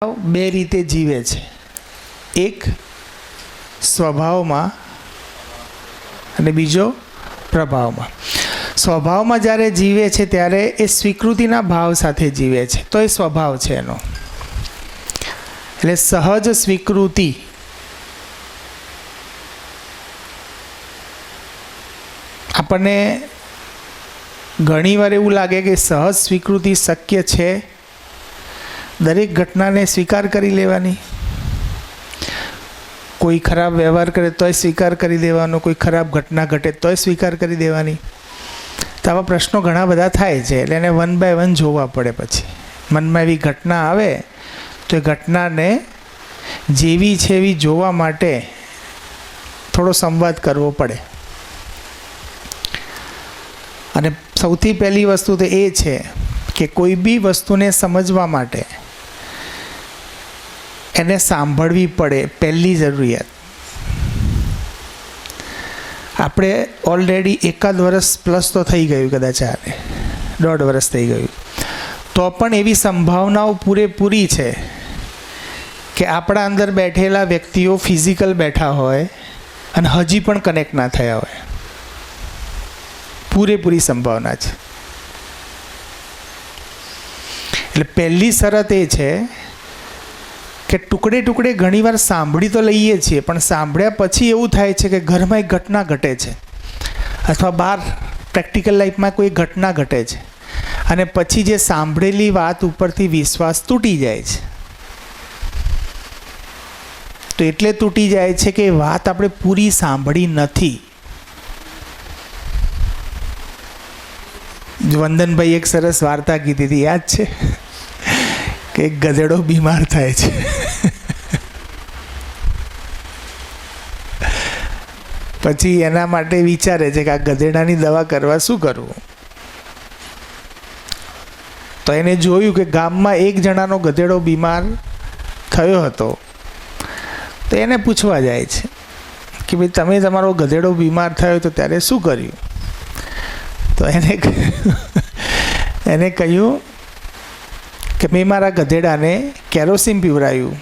બે રીતે જીવે છે, એક સ્વભાવમાં અને બીજો પ્રભાવમાં. સ્વભાવમાં જ્યારે જીવે છે ત્યારે એ સ્વીકૃતિના ભાવ સાથે જીવે છે, તો એ સ્વભાવ છે એનો. એટલે સહજ સ્વીકૃતિ આપણને ઘણીવાર એવું લાગે કે સહજ સ્વીકૃતિ શક્ય છે, દરેક ઘટનાને સ્વીકાર કરી લેવાની. કોઈ ખરાબ વ્યવહાર કરે તોય સ્વીકાર કરી દેવાનો, કોઈ ખરાબ ઘટના ઘટે તોય સ્વીકાર કરી દેવાની. તો આવા પ્રશ્નો ઘણા બધા થાય છે, એટલે એને વન બાય વન જોવા પડે. પછી મનમાં એવી ઘટના આવે તો એ ઘટનાને જેવી છે એવી જોવા માટે થોડો સંવાદ કરવો પડે. અને સૌથી પહેલી વસ્તુ તો એ છે કે કોઈ બી વસ્તુને સમજવા માટે એને સાંભળવી પડે, પહેલી જરૂરિયાત. આપણે ઓલરેડી એકાદ વર્ષ પ્લસ તો થઈ ગયું, કદાચ આને 1.5 વર્ષ થઈ ગયું, તો પણ એવી સંભાવનાઓ પૂરેપૂરી છે કે આપણા અંદર બેઠેલા વ્યક્તિઓ ફિઝિકલ બેઠા હોય અને હજી પણ કનેક્ટ ના થયા હોય. પૂરેપૂરી સંભાવના છે. એટલે પહેલી શરત એ છે કે ટુકડે ટુકડે ઘણીવાર સાંભળી તો લઈએ છીએ, પણ સાંભળ્યા પછી એવું થાય છે કે ઘરમાં એક ઘટના ઘટે છે અથવા બહાર પ્રેક્ટિકલ લાઈફમાં કોઈ ઘટના ઘટે છે અને પછી જે સાંભળેલી વાત ઉપરથી વિશ્વાસ તૂટી જાય છે. તો એટલે તૂટી જાય છે કે વાત આપણે પૂરી સાંભળી નથી. વંદનભાઈ એક સરસ વાર્તા કીધી હતી, યાદ છે? કે એક ગધેડો બીમાર થાય છે, પછી એના માટે વિચારે છે કે આ ગધેડાની દવા કરવા શું કરવું. તો એને જોયું કે ગામમાં એક જણાનો ગધેડો બીમાર થયો હતો. તો એને પૂછવા જાય છે કે ભાઈ તમે તમારો ગધેડો બીમાર થયો તો ત્યારે શું કર્યું? તો એને કહ્યું કે મેં મારા ગધેડાને કેરોસીન પીવડાવ્યું.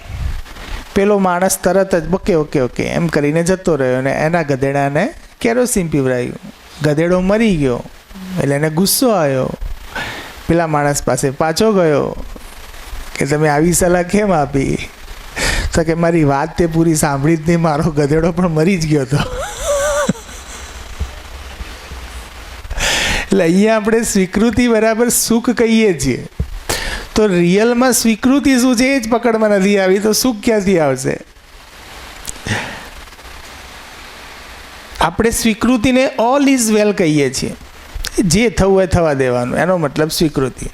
પેલો માણસ તરત જ ઓકે ઓકે ઓકે એમ કરીને જતો રહ્યો અને એના ગધેડાને કેરોસીન પીવડાવ્યું. ગધેડો મરી ગયો. એટલે એને ગુસ્સો આવ્યો. પેલા માણસ પાસે પાછો ગયો કે તમે આવી સલાહ કેમ આપી? તો કે મારી વાત તે પૂરી સાંભળી જ નહીં, મારો ગધેડો પણ મરી જ ગયો હતો. એટલે અહીંયા આપણે સ્વીકૃતિ બરાબર સુખ કહીએ છીએ, તો રિયલમાં સ્વીકૃતિ શું છે એ જ પકડમાં નથી આવી, તો સુખ ક્યાંથી આવશે? આપણે સ્વીકૃતિને ઓલ ઇઝ વેલ કહીએ છીએ, જે થવું હોય થવા દેવાનું, એનો મતલબ સ્વીકૃતિ.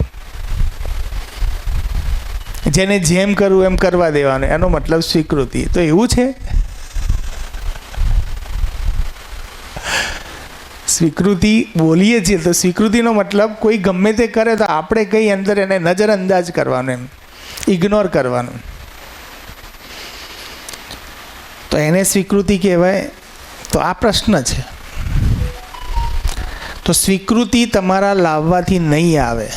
જેને જેમ કરવું એમ કરવા દેવાનું, એનો મતલબ સ્વીકૃતિ. તો એવું છે? સ્વીકૃતિ બોલીએ છીએ તો સ્વીકૃતિનો મતલબ કોઈ ગમે તે કરે તો આપણે કંઈ અંદર એને નજરઅંદાજ કરવાનું, એમ ઇગ્નોર કરવાનું. તો એને સ્વીકૃતિ કહેવાય? તો આ પ્રશ્ન છે. તો સ્વીકૃતિ તમારા લાવવાથી નહીં આવે,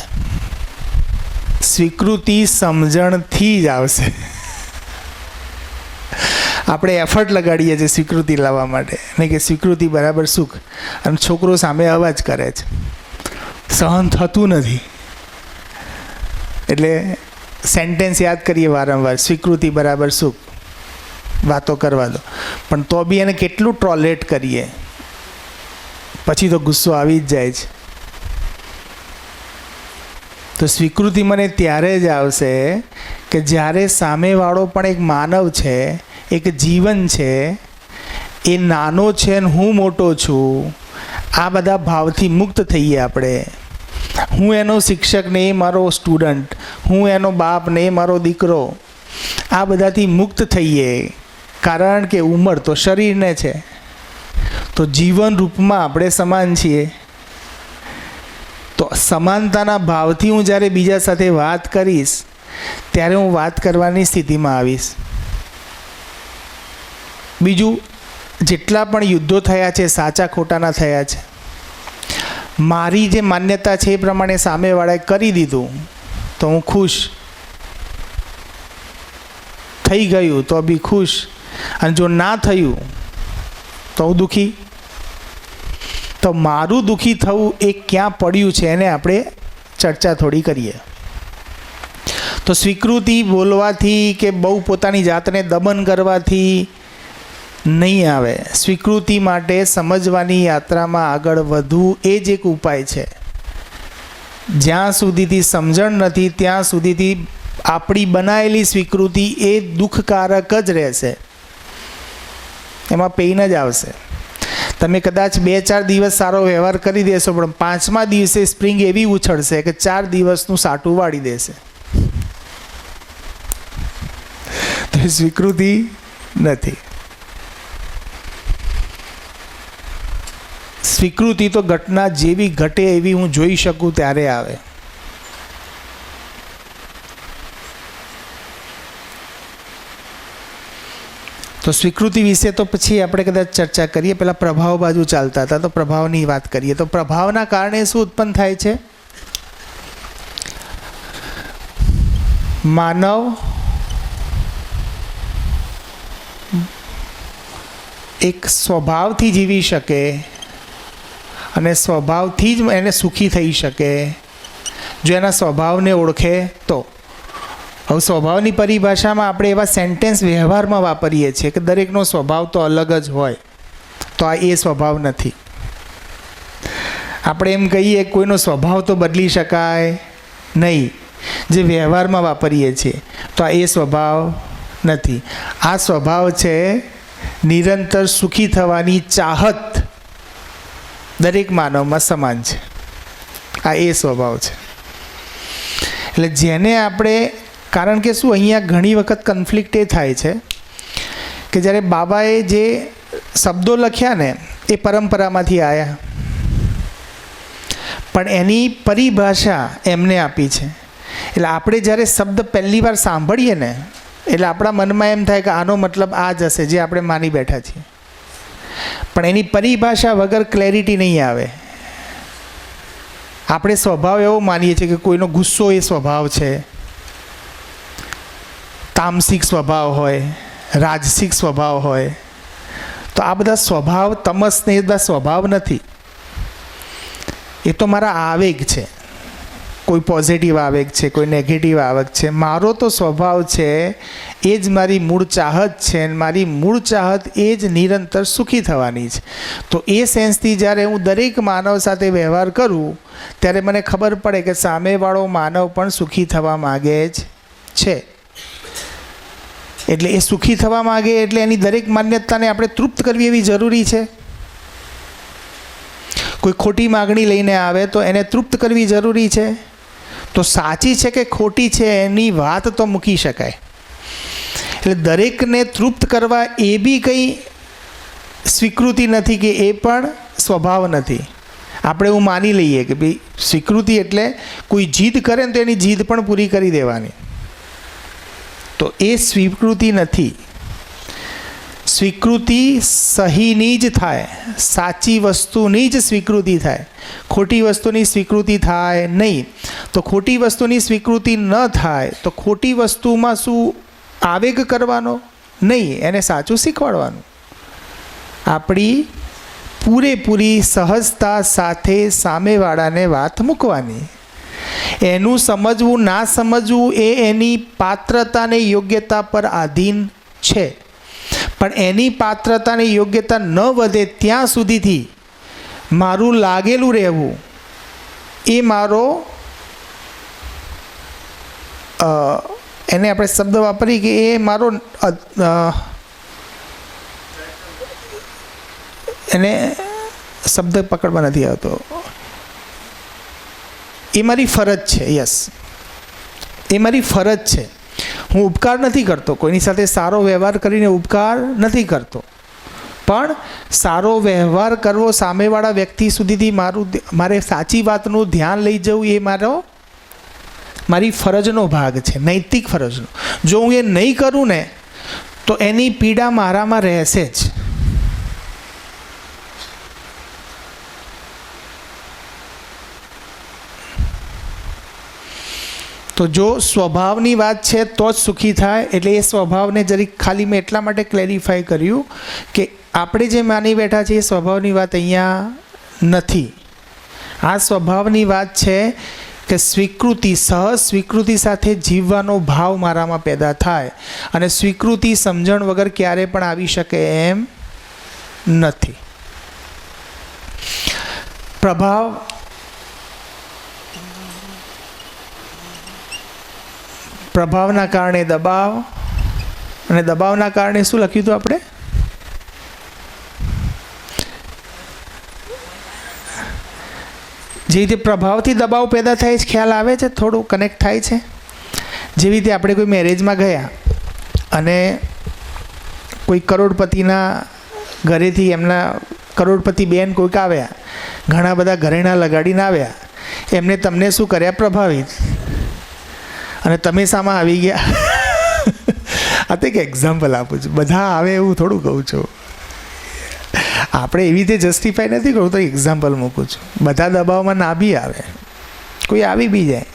સ્વીકૃતિ સમજણથી જ આવશે. આપણે એફર્ટ લગાડીએ છીએ સ્વીકૃતિ લાવવા માટે, નહીં કે સ્વીકૃતિ બરાબર સુખ. અને છોકરો સામે અવાજ કરે છે, સહન થતું નથી, એટલે સેન્ટેન્સ યાદ કરીએ વારંવાર, સ્વીકૃતિ બરાબર સુખ, વાતો કરવા દો. પણ તો બી એને કેટલું ટોલરેટ કરીએ, પછી તો ગુસ્સો આવી જ જાય છે. તો સ્વીકૃતિ મને ત્યારે જ આવશે કે જ્યારે સામેવાળો પણ એક માનવ છે, એક જીવન છે, એ નાનો છે ને હું મોટો છું, આ બધા ભાવથી મુક્ત થઈએ આપણે. હું એનો શિક્ષક ને એ મારો સ્ટુડન્ટ, હું એનો બાપ ને એ મારો દીકરો, આ બધાથી મુક્ત થઈએ. કારણ કે ઉંમર તો શરીરને છે, તો જીવન રૂપમાં આપણે સમાન છીએ. તો સમાનતાના ભાવથી હું જ્યારે બીજા સાથે વાત કરીશ ત્યારે હું વાત કરવાની સ્થિતિમાં આવીશ. બીજું, જેટલા પણ યુદ્ધો થયા છે સાચા ખોટાના થયા છે. મારી જે માન્યતા છે એ પ્રમાણે સામેવાળાએ કરી દીધું તો હું ખુશ. થઈ ગયું તો બી ખુશ, અને જો ના થયું તો હું દુઃખી. તો મારું દુઃખી થવું એ ક્યાં પડ્યું છે એને આપણે ચર્ચા થોડી કરીએ. તો સ્વીકૃતિ બોલવાથી કે બહુ પોતાની જાતને દમન કરવાથી નહીં આવે. સ્વીકૃતિ માટે સમજવાની યાત્રામાં આગળ વધવું એ જ એક ઉપાય છે. જ્યાં સુધીથી સમજણ નથી ત્યાં સુધીથી આપણી બનાવેલી સ્વીકૃતિ એ દુઃખકારક જ રહેશે, એમાં પેઇન જ આવશે. તમે કદાચ 2-4 દિવસ સારો વ્યવહાર કરી દેશો, પણ 5મા દિવસે સ્પ્રિંગ એવી ઉછળશે કે 4 દિવસનું સાટું વાળી દેશે. તો એ સ્વીકૃતિ નથી. સ્વીકૃતિ તો ઘટના જેવી ઘટે એવી હું જોઈ શકું ત્યારે આવે. તો સ્વીકૃતિ વિશે તો પછી આપણે કદાચ ચર્ચા કરીએ. પહેલાં પ્રભાવ બાજુ ચાલતા હતા, તો પ્રભાવની વાત કરીએ. તો પ્રભાવના કારણે શું ઉત્પન્ન થાય છે? માનવ એક સ્વભાવથી જીવી શકે અને સ્વભાવથી જ એને સુખી થઈ શકે જો એના સ્વભાવને ઓળખે તો. હવે સ્વભાવની પરિભાષામાં આપણે એવા સેન્ટેન્સ વ્યવહારમાં વાપરીએ છીએ કે દરેકનો સ્વભાવ તો અલગ જ હોય, તો આ એ સ્વભાવ નથી. આપણે એમ કહીએ કોઈનો સ્વભાવ તો બદલી શકાય નહીં, જે વ્યવહારમાં વાપરીએ છીએ, તો આ એ સ્વભાવ નથી. આ સ્વભાવ છે નિરંતર સુખી થવાની ચાહત દરેક માનવમાં સમાન છે. આ એ સ્વભાવ છે. એટલે જેને આપણે, કારણ કે શું અહીંયા ઘણી વખત કન્ફ્લિક્ટ એ થાય છે કે જ્યારે બાબાએ જે શબ્દો લખ્યા ને એ પરંપરામાંથી આવ્યા, પણ એની પરિભાષા એમને આપી છે. એટલે આપણે જ્યારે શબ્દ પહેલી વાર સાંભળીએ ને એટલે આપણા મનમાં એમ થાય કે આનો મતલબ આ જ હશે જે આપણે માની બેઠા છીએ, પણ એની પરિભાષા વગર ક્લેરિટી નહીં આવે. આપણે સ્વભાવ એવો માનીએ છીએ કે કોઈનો ગુસ્સો એ સ્વભાવ છે, તામસિક સ્વભાવ હોય, રાજસિક સ્વભાવ હોય. તો આ બધા સ્વભાવ, તમસને એ બધા સ્વભાવ નથી, એ તો મારા આવેગ છે. કોઈ પોઝિટિવ આવેગ છે, કોઈ નેગેટિવ આવેગ છે. મારો તો સ્વભાવ છે એ જ મારી મૂળ ચાહત છે, અને મારી મૂળ ચાહત એ જ નિરંતર સુખી થવાની છે. તો એ સેન્સથી જ્યારે હું દરેક માનવ સાથે વ્યવહાર કરું ત્યારે મને ખબર પડે કે સામેવાળો માનવ પણ સુખી થવા માગે જ છે. એટલે એ સુખી થવા માગે એટલે એની દરેક માન્યતાને આપણે તૃપ્ત કરવી એવી જરૂરી છે. કોઈ ખોટી માગણી લઈને આવે તો એને તૃપ્ત કરવી જરૂરી છે. તો સાચી છે કે ખોટી છે એની વાત તો મૂકી શકાય. એટલે દરેકને તૃપ્ત કરવા એ બી કંઈ સ્વીકૃતિ નથી કે એ પણ સ્વભાવ નથી. આપણે એવું માની લઈએ કે ભાઈ સ્વીકૃતિ એટલે કોઈ જીદ કરે ને તો એની જીદ પણ પૂરી કરી દેવાની, તો એ સ્વીકૃતિ નથી. સ્વીકૃતિ સહીની જ થાય, સાચી વસ્તુની જ સ્વીકૃતિ થાય, ખોટી વસ્તુની સ્વીકૃતિ થાય નહીં. તો ખોટી વસ્તુની સ્વીકૃતિ ન થાય તો ખોટી વસ્તુમાં શું આવેગ કરવાનો નહીં, એને સાચું શીખવાડવાનું. આપણી પૂરેપૂરી સહજતા સાથે સામેવાળાને વાત મૂકવાની. એનું સમજવું ના સમજવું એ એની પાત્રતા અને યોગ્યતા પર આધીન છે, પણ એની પાત્રતા અને યોગ્યતા ન વધે ત્યાં સુધીથી મારું લાગેલું રહેવું એ મારો, એને આપણે શબ્દ વાપરીએ કે એ મારો, એને શબ્દ પકડવા નથી આવતો, એ મારી ફરજ છે. યસ, એ મારી ફરજ છે. હું ઉપકાર નથી કરતો, કોઈની સાથે સારો વ્યવહાર કરીને ઉપકાર નથી કરતો, પણ સારો વ્યવહાર કરવો સામેવાળા વ્યક્તિ સુધીથી મારે સાચી વાતનું ધ્યાન લઈ જવું એ મારી ફરજનો ભાગ છે, નૈતિક ફરજનો. જો હું એ નહીં કરું ને તો એની પીડા મારામાં રહેશે જ. તો જો સ્વભાવની વાત છે તો જ સુખી થાય. એટલે એ સ્વભાવને જરીક ખાલી મેં એટલા માટે ક્લેરિફાય કર્યું કે આપણે જે માની બેઠા છીએ એ સ્વભાવની વાત અહીંયા નથી. આ સ્વભાવની વાત છે કે સ્વીકૃતિ, સહજ સ્વીકૃતિ સાથે જીવવાનો ભાવ મારામાં પેદા થાય, અને સ્વીકૃતિ સમજણ વગર ક્યારે પણ આવી શકે એમ નથી. પ્રભાવના કારણે દબાવ, અને દબાવના કારણે શું લખ્યું હતું આપણે? જે રીતે પ્રભાવથી દબાવ પેદા થાય છે, ખ્યાલ આવે છે? થોડું કનેક્ટ થાય છે. જેવી રીતે આપણે કોઈ મેરેજમાં ગયા અને કોઈ કરોડપતિના ઘરેથી એમના કરોડપતિ બેન કોઈક આવ્યા, ઘણા બધા ઘરેણાં લગાડીને આવ્યા, એમને તમને શું કર્યા? પ્રભાવિત. અને તમે સામા આવી ગયા. આ તો એક એક્ઝામ્પલ આપું છું, બધા આવે એવું થોડું કહું છું. આપણે એવી રીતે જસ્ટિફાઈ નથી કરું, તો એક્ઝામ્પલ મૂકું છું. બધા દબાવમાં ના બી આવે, કોઈ આવી બી જાય.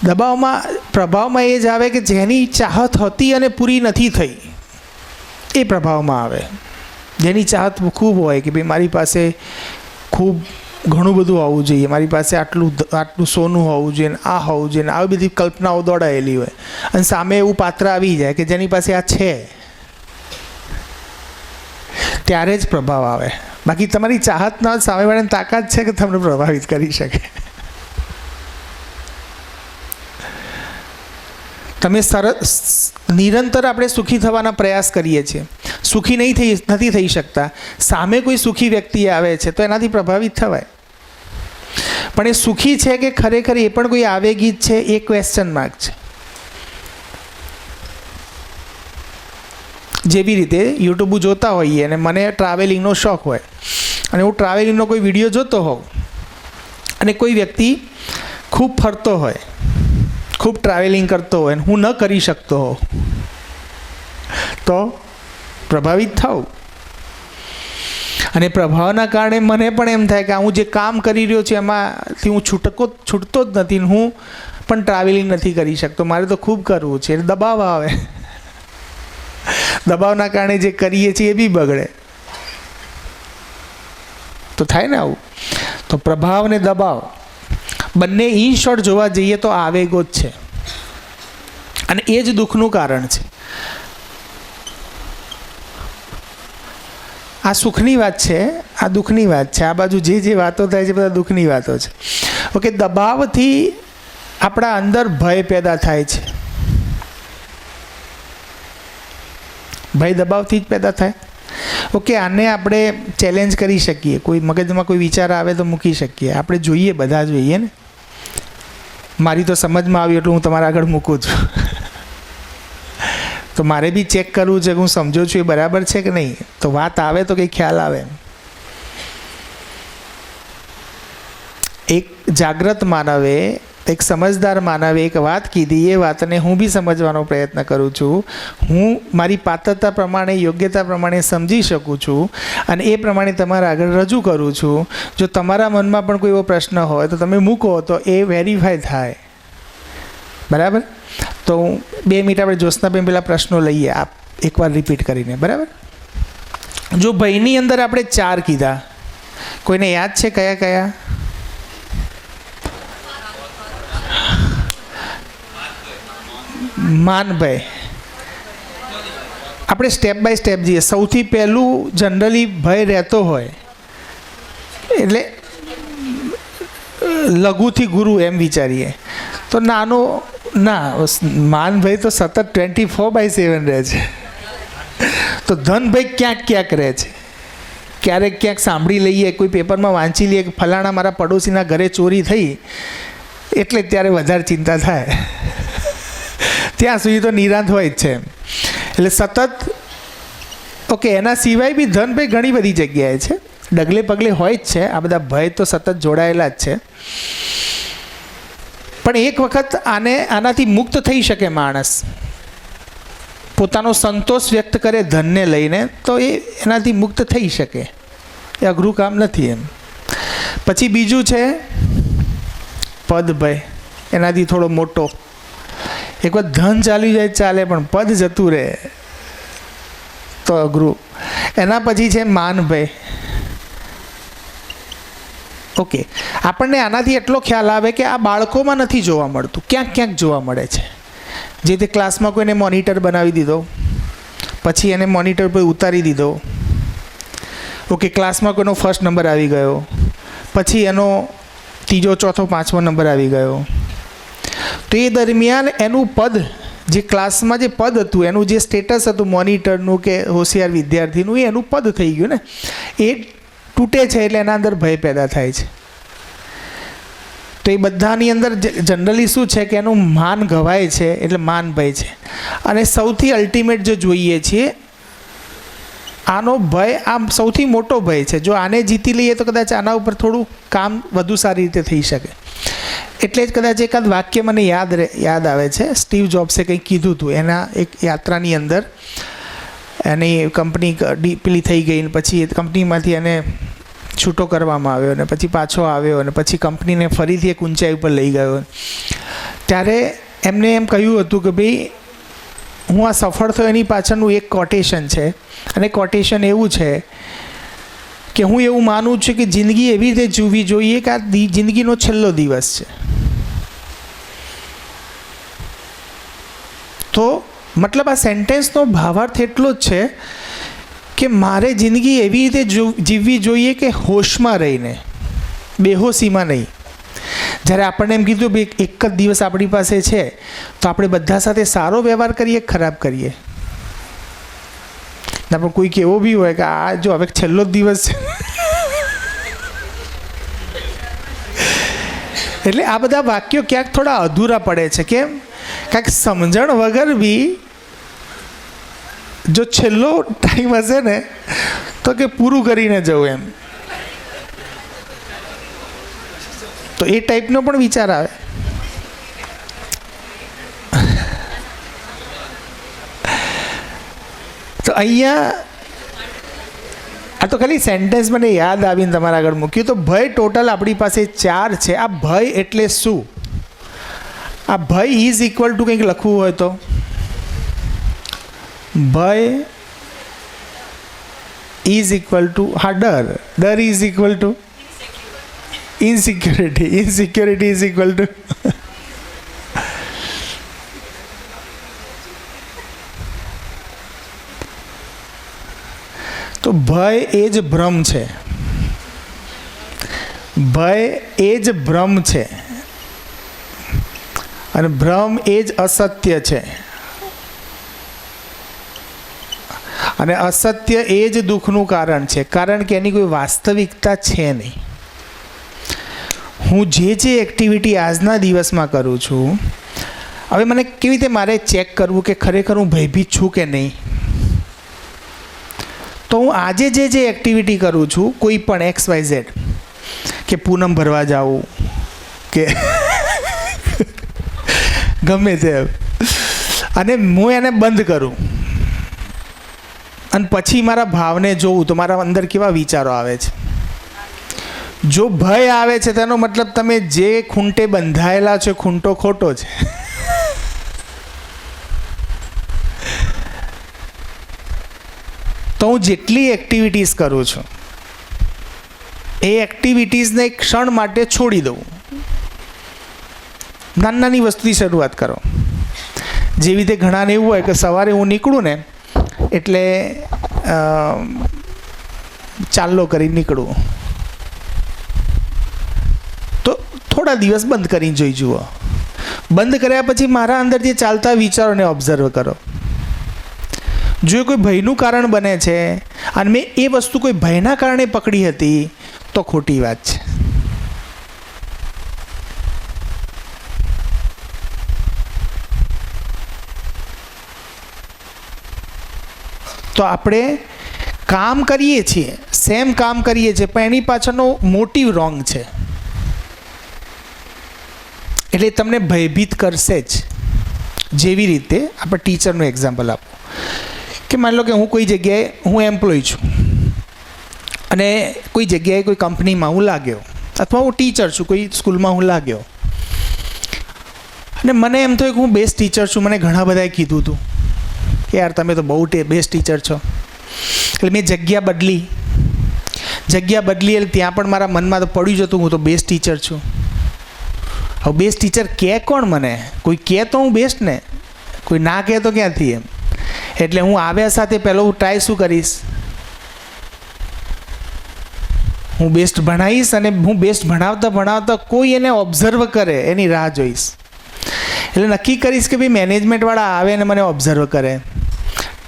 દબાવમાં, પ્રભાવમાં એ જ આવે કે જેની ચાહત હતી અને પૂરી નથી થઈ, એ પ્રભાવમાં આવે. જેની ચાહત ખૂબ હોય કે ભાઈ મારી પાસે ખૂબ ઘણું બધું હોવું જોઈએ, મારી પાસે આટલું સોનું હોવું જોઈએ, આ હોવું જોઈએ, આવી બધી કલ્પનાઓ દોડાયેલી હોય, અને સામે એવું પાત્ર આવી જાય કે જેની પાસે આ છે, ત્યારે જ પ્રભાવ આવે. બાકી તમારી ચાહત ના, સામેવાળાની તાકાત છે કે તમને પ્રભાવિત કરી શકે. તમે નિરંતર આપણે સુખી થવાના પ્રયાસ કરીએ છીએ, સુખી નથી થઈ શકતા. સામે કોઈ સુખી વ્યક્તિ આવે છે તો એનાથી પ્રભાવિત થવાય, પણ એ સુખી છે કે ખરેખર એ પણ કોઈ આવેગી છે, એ ક્વેશ્ચન માર્ક છે. જેવી રીતે યુટ્યુબ જોતા હોઈએ અને મને ટ્રાવેલિંગનો શોખ હોય, અને હું ટ્રાવેલિંગનો કોઈ વિડીયો જોતો હોઉં, અને કોઈ વ્યક્તિ ખૂબ ફરતો હોય, ખૂબ ટ્રાવેલિંગ કરતો હોય, અને હું ન કરી શકતો હોઉં, તો પ્રભાવિત થાઉં. અને પ્રભાવના કારણે મને પણ એમ થાય કે હું જે કામ કરી રહ્યો છું એમાંથી હું છૂટતો જ નથી, હું પણ ટ્રાવેલિંગ નથી કરી શકતો, મારે તો ખૂબ કરવું છે. દબાવ આવે. દબાવના કારણે જે કરીએ છીએ એ બી બગડે. તો થાય ને આવું. તો પ્રભાવ અને દબાવ બંને ઇન શોર્ટ જોવા જઈએ તો આવેગો જ છે, અને એ જ દુઃખનું કારણ છે. આ સુખની વાત છે, આ દુઃખની વાત છે. આ બાજુ જે વાતો થાય છે બધા દુઃખની વાતો છે. ઓકે, દબાવથી આપણા અંદર ભય પેદા થાય છે. ભય દબાવથી જ પેદા થાય. ઓકે, આને આપણે ચેલેન્જ કરી શકીએ. કોઈ મગજમાં કોઈ વિચાર આવે તો મૂકી શકીએ. આપણે જોઈએ, બધા જોઈએ ને. મારી તો સમજમાં આવ્યું એટલું હું તમારા આગળ મૂકું છું. તો મારે બી ચેક કરવું છે કે હું સમજો છું એ બરાબર છે કે નહીં. તો વાત આવે તો કંઈ ખ્યાલ આવે. એક જાગૃત માનવે, એક સમજદાર માનવે એક વાત કીધી, એ વાતને હું બી સમજવાનો પ્રયત્ન કરું છું. હું મારી પાત્રતા પ્રમાણે, યોગ્યતા પ્રમાણે સમજી શકું છું, અને એ પ્રમાણે તમારા આગળ રજૂ કરું છું. જો તમારા મનમાં પણ કોઈ એવો પ્રશ્ન હોય તો તમે મૂકો, તો એ વેરીફાઈ થાય. બરાબર? તો 2 મિનિટ આપણે જ્યોત્સનાબેન પેલા પ્રશ્નો લઈએ, આપ એકવાર રિપીટ કરીને. બરાબર? જો ભયની અંદર આપણે 4 કીધા, કોઈને યાદ છે કયા કયા? માન ભય. આપણે સ્ટેપ બાય સ્ટેપ જઈએ. સૌથી પહેલું જનરલી ભય રહેતો હોય એટલે લઘુથી ગુરુ એમ વિચારીએ તો નાનો ના, માન ભય તો સતત 24/7 રહે છે. તો ધન ભય ક્યાંક ક્યાંક રહે છે. ક્યારેક ક્યાંક સાંભળી લઈએ, કોઈ પેપરમાં વાંચી લઈએ કે ફલાણા મારા પડોશીના ઘરે ચોરી થઈ, એટલે ત્યારે વધારે ચિંતા થાય. ત્યાં સુધી તો નિરાંત હોય જ છે. એટલે સતત. ઓકે, એના સિવાય બી ધન ભય ઘણી બધી જગ્યાએ છે, ડગલે પગલે હોય જ છે. આ બધા ભય તો સતત જોડાયેલા જ છે. પણ એક વખત આનાથી મુક્ત થઈ શકે માણસ, પોતાનો સંતોષ વ્યક્ત કરે ધનને લઈને, તો એનાથી મુક્ત થઈ શકે. એ અઘરું કામ નથી એમ. પછી બીજું છે પદ ભય. એનાથી થોડો મોટો. એકવાર ધન ચાલી જાય ચાલે, પણ પદ જતું રહે તો અઘરું. એના પછી છે માનભાઈ. ઓકે, આપણને આનાથી એટલો ખ્યાલ આવે કે આ બાળકોમાં નથી જોવા મળતું, ક્યાંક ક્યાંક જોવા મળે છે. જે તે ક્લાસમાં કોઈને મોનિટર બનાવી દીધો, પછી એને મોનિટર પર ઉતારી દીધો. ઓકે, ક્લાસમાં કોઈનો ફર્સ્ટ નંબર આવી ગયો, પછી એનો ત્રીજો ચોથો પાંચમો નંબર આવી ગયો. તો એ દરમિયાન એનું પદ, જે ક્લાસમાં જે પદ હતું, એનું જે સ્ટેટસ હતું મોનિટરનું કે હોશિયાર વિદ્યાર્થીનું, એ એનું પદ થઈ ગયું ને. એ તૂટે છે એટલે એના અંદર ભય પેદા થાય છે. તો એ બધાની અંદર જનરલી શું છે કે એનું માન ઘવાય છે, એટલે માન ભય છે. અને સૌથી અલ્ટિમેટ જો જોઈએ છીએ, આનો ભય આમ સૌથી મોટો ભય છે. જો આને જીતી લઈએ તો કદાચ આના ઉપર થોડું કામ વધુ સારી રીતે થઈ શકે. એટલે જ કદાચ એકાદ વાક્ય મને યાદ આવે છે. સ્ટીવ જોબ્સે કંઈક કીધું હતું એના એક યાત્રાની અંદર. એની કંપની પેલી થઈ ગઈ, પછી એ કંપનીમાંથી એને છૂટો કરવામાં આવ્યો, અને પછી પાછો આવ્યો, અને પછી કંપનીને ફરીથી એક ઊંચાઈ ઉપર લઈ ગયો. ત્યારે એમને એમ કહ્યું હતું કે ભાઈ, હું આ સફળ થયો એની પાછળનું એક કોટેશન છે, અને કોટેશન એવું છે કે હું એવું માનું છું કે જિંદગી એવી રીતે જીવવી જોઈએ કે આ જિંદગીનો છેલ્લો દિવસ છે. તો મતલબ આ સેન્ટેન્સનો ભાવાર્થ એટલો જ છે કે મારે જિંદગી એવી રીતે જીવવી જોઈએ કે હોશમાં રહીને, બેહોશીમાં નહીં. જ્યારે આપણને એમ કીધું ભાઈ એક જ દિવસ આપણી પાસે છે, તો આપણે બધા સાથે સારો વ્યવહાર કરીએ, ખરાબ કરીએ. ના, પણ કોઈક એવો બી હોય કે આ જો હવે છેલ્લો જ દિવસ છે. એટલે આ બધા વાક્યો ક્યાંક થોડા અધૂરા પડે છે. કેમ? કાંઈક સમજણ વગર બી જો છેલ્લો ટાઈમ હશે ને તો કે પૂરું કરીને જવું એમ. તો એ ટાઈપનો પણ વિચાર આવે. તો અહીંયા આ તો ખાલી સેન્ટેન્સ મને યાદ આવીને તમારા આગળ મૂક્યું. તો ભય ટોટલ આપણી પાસે 4 છે. આ ભય એટલે શું? આ ભય ઇઝ ઇક્વલ ટુ કંઈક લખવું હોય તો ભય ઇઝ ઇક્વલ ટુ, હા, ડર is equal to insecurity, insecurity is equal to તો ભય એ જ ભ્રમ છે. ભય એ જ ભ્રમ છે, અને ભ્રમ એ જ અસત્ય છે, અને અસત્ય એ જ દુઃખનું કારણ છે. કારણ કે એની કોઈ વાસ્તવિકતા છે નહીં. હું જે એક્ટિવિટી આજના દિવસમાં કરું છું, હવે મને કેવી રીતે મારે ચેક કરવું કે ખરેખર હું ભયભીત છું કે નહીં? તો હું આજે જે એક્ટિવિટી કરું છું, કોઈ પણ XYZ, કે પૂનમ ભરવા જાઉં કે ગમે તે, અને હું એને બંધ કરું અને પછી મારા ભાવને જોઉં તો મારા અંદર કેવા વિચારો આવે છે. જો ભય આવે છે તેનો મતલબ તમે જે ખૂંટે બંધાયેલા છો ખૂંટો ખોટો છે. તો હું જેટલી એક્ટિવિટીઝ કરું છું એ એક્ટિવિટીઝને એક ક્ષણ માટે છોડી દઉં. નાની વસ્તુથી શરૂઆત કરો. જેવી રીતે ઘણાને એવું હોય કે સવારે હું નીકળું ને એટલે ચાલ્લો કરી નીકળું, તો થોડા દિવસ બંધ કરીને જોઈ જુઓ. બંધ કર્યા પછી મારા અંદર જે ચાલતા વિચારોને ઓબ્ઝર્વ કરો. જો કોઈ ભયનું કારણ બને છે અને મેં એ વસ્તુ કોઈ ભયના કારણે પકડી હતી તો ખોટી વાત છે. તો આપણે કામ કરીએ છીએ, સેમ કામ કરીએ છીએ, પણ એની પાછળનો મોટિવ રોંગ છે, એટલે તમને ભયભીત કરશે જ. જેવી રીતે આપણે ટીચરનું એક્ઝામ્પલ આપો કે માની લો કે હું કોઈ જગ્યાએ, હું એમ્પ્લોય છું અને કોઈ જગ્યાએ કોઈ કંપનીમાં હું લાગ્યો, અથવા હું ટીચર છું કોઈ સ્કૂલમાં હું લાગ્યો. અને મને એમ થયું કે હું બેસ્ટ ટીચર છું. મને ઘણા બધાએ કીધું હતું કે યાર તમે તો બહુ બેસ્ટ ટીચર છો. એટલે મેં જગ્યા બદલી એટલે ત્યાં પણ મારા મનમાં તો પડ્યું જ હતું હું તો બેસ્ટ ટીચર છું. હવે બેસ્ટ ટીચર કહે કોણ? મને કોઈ કહે તો હું બેસ્ટ ને, કોઈ ના કહે તો ક્યાંથી એમ. એટલે હું આવ્યા સાથે પહેલો હું ટ્રાય શું કરીશ, હું બેસ્ટ ભણાવીશ અને હું બેસ્ટ ભણાવતા કોઈ એને ઓબ્ઝર્વ કરે એની રાહ જોઈશ. એટલે નક્કી કરીશ કે ભાઈ મેનેજમેન્ટવાળા આવે ને મને ઓબ્ઝર્વ કરે,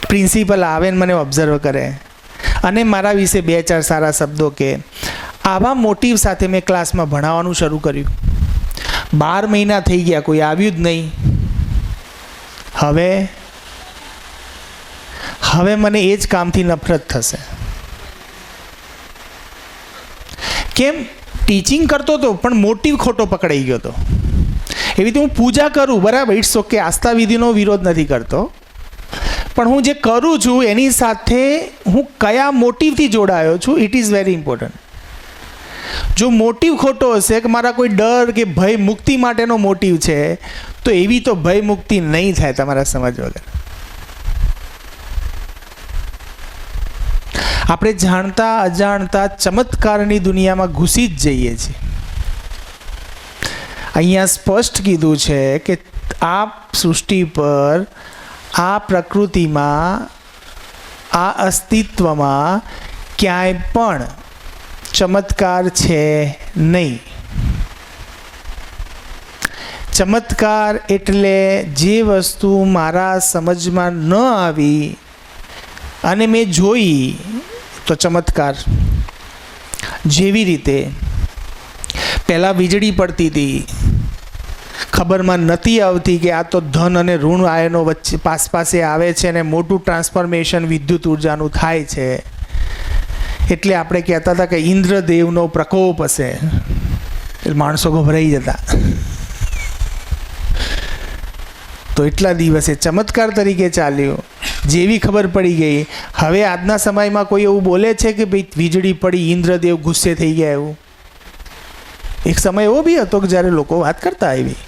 પ્રિન્સિપલ આવે ને મને ઓબ્ઝર્વ કરે અને મારા વિશે 2-4 સારા શબ્દો કે. આવા મોટિવ સાથે મેં ક્લાસમાં ભણાવવાનું શરૂ કર્યું. 12 મહિના થઈ ગયા, કોઈ આવ્યું જ નહીં. હવે મને એ જ કામથી નફરત થશે. કેમ? ટીચિંગ કરતો હતો પણ મોટિવ ખોટો પકડાઈ ગયો હતો. એવી રીતે હું પૂજા કરું, બરાબર, ઇટ્સ ઓકે, આસ્થા વિધિનો વિરોધ નથી કરતો, પણ હું જે કરું છું એની સાથે હું કયા મોટિવથી જોડાયો છું, ઇટ ઇઝ વેરી ઇમ્પોર્ટન્ટ. જો મોટિવ ખોટો હશે કે મારા કોઈ ડર કે ભય મુક્તિ માટેનો મોટિવ છે, તો એવી તો ભય મુક્તિ નહીં થાય તમારા સમજ વગર. આપણે જાણતા અજાણતા ચમત્કારની દુનિયામાં ઘૂસી જ જઈએ છીએ. અહીંયા સ્પષ્ટ કીધું છે કે આ સૃષ્ટિ પર, આ પ્રકૃતિમાં, આ અસ્તિત્વમાં ક્યાંય પણ ચમત્કાર છે નહીં. ચમત્કાર એટલે જે વસ્તુ મારા સમજમાં ન આવી અને મેં જોઈ તો ચમત્કાર. જેવી રીતે પહેલાં વીજળી પડતી હતી, ખબરમાં નથી આવતી કે આ તો ધન અને ઋણ આયનો વચ્ચે પાસે આવે છે અને મોટું ટ્રાન્સફોર્મેશન વિદ્યુત ઉર્જાનું થાય છે. એટલે આપણે કહેતા હતા કે ઇન્દ્રદેવનો પ્રકોપ હશે, એટલે માણસો ગભરાઈ જતા. તો એટલા દિવસે ચમત્કાર તરીકે ચાલ્યો. જેવી ખબર પડી ગઈ, હવે આજના સમયમાં કોઈ એવું બોલે છે કે ભાઈ વીજળી પડી ઇન્દ્રદેવ ગુસ્સે થઈ ગયા એવું? એક સમય એવો બી હતો કે જ્યારે લોકો વાત કરતા આવી.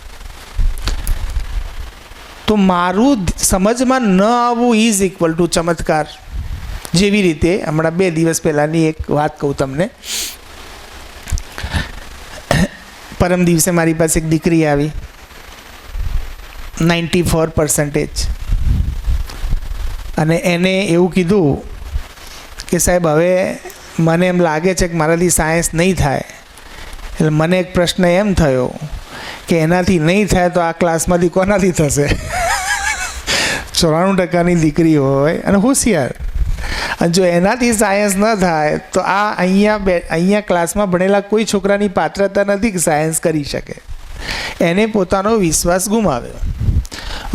તો મારું સમજમાં ન આવવું ઇઝ ઇક્વલ ટુ ચમત્કાર. જેવી રીતે હમણાં 2 દિવસ પહેલાંની એક વાત કહું તમને. પરમ દિવસે મારી પાસે એક દીકરી આવી, 94%, અને એને એવું કીધું કે સાહેબ હવે મને એમ લાગે છે કે મારાથી સાયન્સ નહીં થાય. એટલે મને એક પ્રશ્ન એમ થયો કે એનાથી નહીં થાય તો આ ક્લાસમાંથી કોનાથી થશે? 94%ની દીકરી હોય અને હોશિયાર, અને જો એનાથી સાયન્સ ન થાય તો આ અહીંયા ક્લાસમાં ભણેલા કોઈ છોકરાની પાત્રતા નથી કે સાયન્સ કરી શકે. એને પોતાનો વિશ્વાસ ગુમાવ્યો.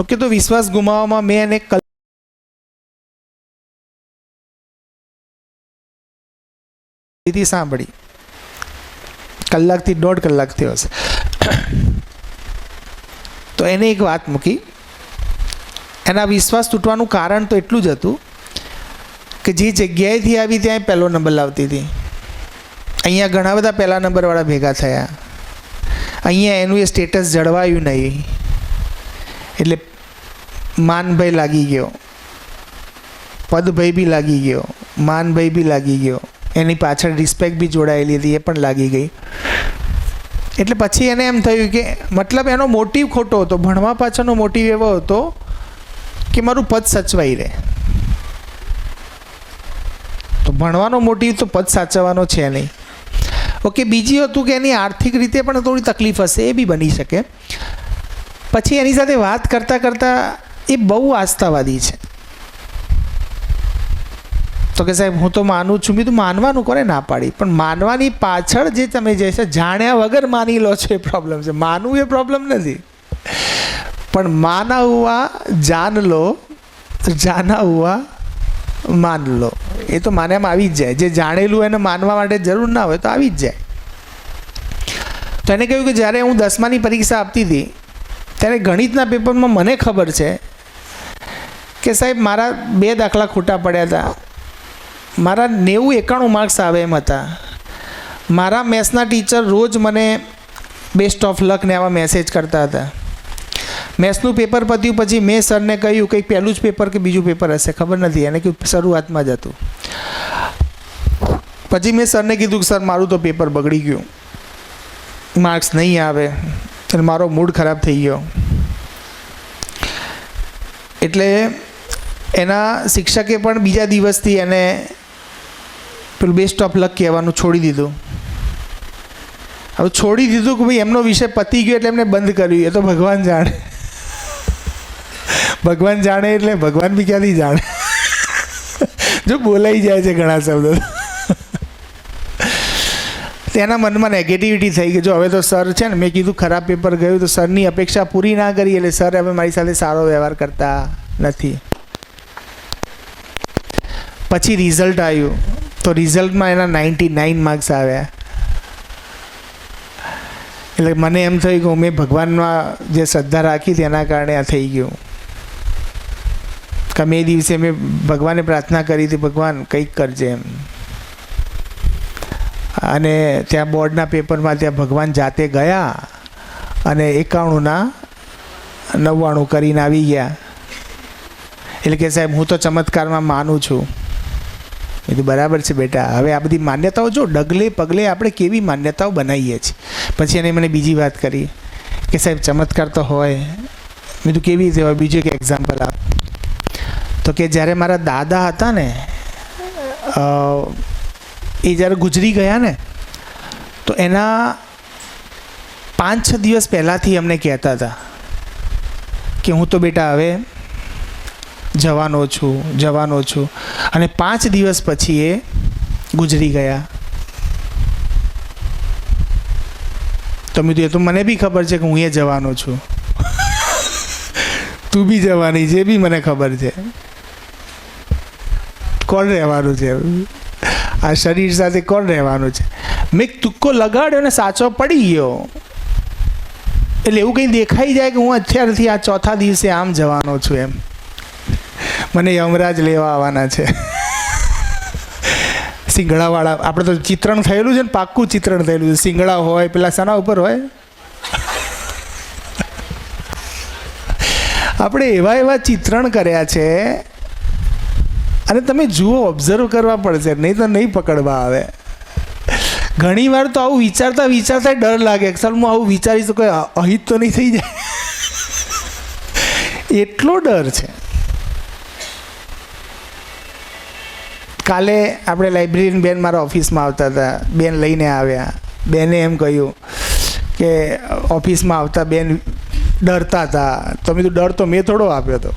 ઓકે, તો વિશ્વાસ ગુમાવવામાં મેં એને સાંભળી, કલાકથી 1.5 કલાક થયો હશે. તો એને એક વાત મૂકી. એના વિશ્વાસ તૂટવાનું કારણ તો એટલું જ હતું કે જે જગ્યાએથી આવી ત્યાં પહેલો નંબર લાવતી હતી. અહીંયા ઘણા બધા પહેલા નંબરવાળા ભેગા થયા, અહીંયા એનું એ સ્ટેટસ જળવાયું નહીં, એટલે માનભાઈ લાગી ગયો, પદભાઈ બી લાગી ગયો, માનભાઈ બી લાગી ગયો, એની પાછળ રિસ્પેક્ટ બી જોડાયેલી હતી, એ પણ લાગી ગઈ. એટલે પછી એને એમ થયું કે મતલબ એનો મોટિવ ખોટો હતો. ભણવા પાછળનો મોટિવ એવો હતો કે મારું પદ સચવાઈ રહે. તો ભણવાનો મોટિવ તો પદ સાચવવાનો છે નહીં. ઓકે, બીજી હતું કે એની આર્થિક રીતે પણ થોડી તકલીફ હશે, એ બી બની શકે. પછી એની સાથે વાત કરતાં કરતાં એ બહુ આસ્થાવાદી છે. તો કે સાહેબ હું તો માનું છું. બીજું માનવાનું કોને ના પાડી, પણ માનવાની પાછળ જે તમે જે છે જાણ્યા વગર માની લો છો એ પ્રોબ્લેમ છે. માનવું એ પ્રોબ્લેમ નથી, પણ માના હુઆ જાન લો, જાના હુઆ માન લો. એ તો માન્યામાં આવી જ જાય. જે જાણેલું એને માનવા માટે જરૂર ના હોય તો આવી જ જાય. તો એને કહ્યું કે જ્યારે હું 10માની પરીક્ષા આપતી હતી ત્યારે ગણિતના પેપરમાં મને ખબર છે કે સાહેબ મારા 2 દાખલા ખોટા પડ્યા હતા. મારા 90-91 માર્ક્સ આવે એમ હતા. મારા મેથ્સના ટીચર રોજ મને બેસ્ટ ઓફ લક ને આવા મેસેજ કરતા હતા. મેથ્સનું પેપર પત્યું પછી મેં સરને કહ્યું કંઈક પહેલું જ પેપર કે બીજું પેપર હશે, ખબર નથી, એને કે શરૂઆતમાં જ હતું. પછી મેં સરને કીધું કે સર મારું તો પેપર બગડી ગયું, માર્ક્સ નહીં આવે, અને મારો મૂડ ખરાબ થઈ ગયો. એટલે એના શિક્ષકે પણ બીજા દિવસથી એને પેલું બેસ્ટ ઓફ લક કહેવાનું છોડી દીધું. હવે છોડી દીધું કે ભાઈ એમનો વિષય પતી ગયો એટલે એમને બંધ કર્યું, એ તો ભગવાન જાણે. ભગવાન જાણે એટલે ભગવાન બી ક્યાંથી જાણે. જો બોલાઈ જાય છે ઘણા શબ્દો. તેના મનમાં નેગેટિવિટી થઈ ગઈ. જો હવે તો સર છે ને, મેં કીધું ખરાબ પેપર ગયું તો સરની અપેક્ષા પૂરી ના કરી એટલે સર હવે મારી સાથે સારો વ્યવહાર કરતા નથી. પછી રિઝલ્ટ આવ્યું તો રિઝલ્ટમાં એના 99 માર્ક્સ આવ્યા. એટલે મને એમ થયું કે મેં ભગવાનમાં જે શ્રદ્ધા રાખી તેના કારણે આ થઈ ગયું. કે એ દિવસે મેં ભગવાનને પ્રાર્થના કરી હતી, ભગવાન કંઈક કરજે એમ. અને ત્યાં બોર્ડના પેપરમાં ત્યાં ભગવાન જાતે ગયા અને 91ના 99 કરીને આવી ગયા. એટલે કે સાહેબ હું તો ચમત્કારમાં માનું છું. એ તો બરાબર છે બેટા. હવે આ બધી માન્યતાઓ જો ડગલે પગલે આપણે કેવી માન્યતાઓ બનાવીએ છીએ. પછી એને મને બીજી વાત કરી કે સાહેબ ચમત્કાર તો હોય. મેં તો કેવી રીતે હોય, બીજું એક એક્ઝામ્પલ આપ. તો કે જ્યારે મારા દાદા હતા ને એ જ્યારે ગુજરી ગયા ને તો એના 5-6 દિવસ પહેલાંથી અમને કહેતા હતા કે હું તો બેટા હવે જવાનો છું. અને 5 દિવસ પછી એ ગુજરી ગયા. તો મેં તો મને બી ખબર છે કે હું એ જવાનો છું, તું બી જવાની છે, બી મને ખબર છે. કોણ રહેવાનું છે આ શરીર સાથે, કોણ રહેવાનું છે? મેં તુક્કો લગાડ્યો ને સાચો પડી ગયો. એટલે એવું કંઈ દેખાઈ જાય કે હું અત્યારથી આ 4થા દિવસે આમ જવાનો છું એમ, મને યમરાજ લેવા આવવાના છે. સિંગડાવાળા, આપણે તો ચિત્રણ થયેલું છે ને, પાક્કું ચિત્રણ થયેલું છે. સિંગડા હોય પેલા શાના ઉપર હોય, આપણે એવા ચિત્રણ કર્યા છે. અને તમે જુઓ, ઓબ્ઝર્વ કરવા પડશે, નહીં તો નહીં પકડવા આવે. ઘણી વાર તો આવું વિચારતા ડર લાગે કે સાલ હું આવું વિચારીશ તો કોઈ અહિત તો નહીં થઈ જાય. એટલો ડર છે. કાલે આપણે લાઇબ્રેરીની બેન મારા ઓફિસમાં આવતા હતા, બેન લઈને આવ્યા. બેને એમ કહ્યું કે ઓફિસમાં આવતા બેન ડરતા હતા. તો મેં ડર તો મેં થોડો આપ્યો હતો.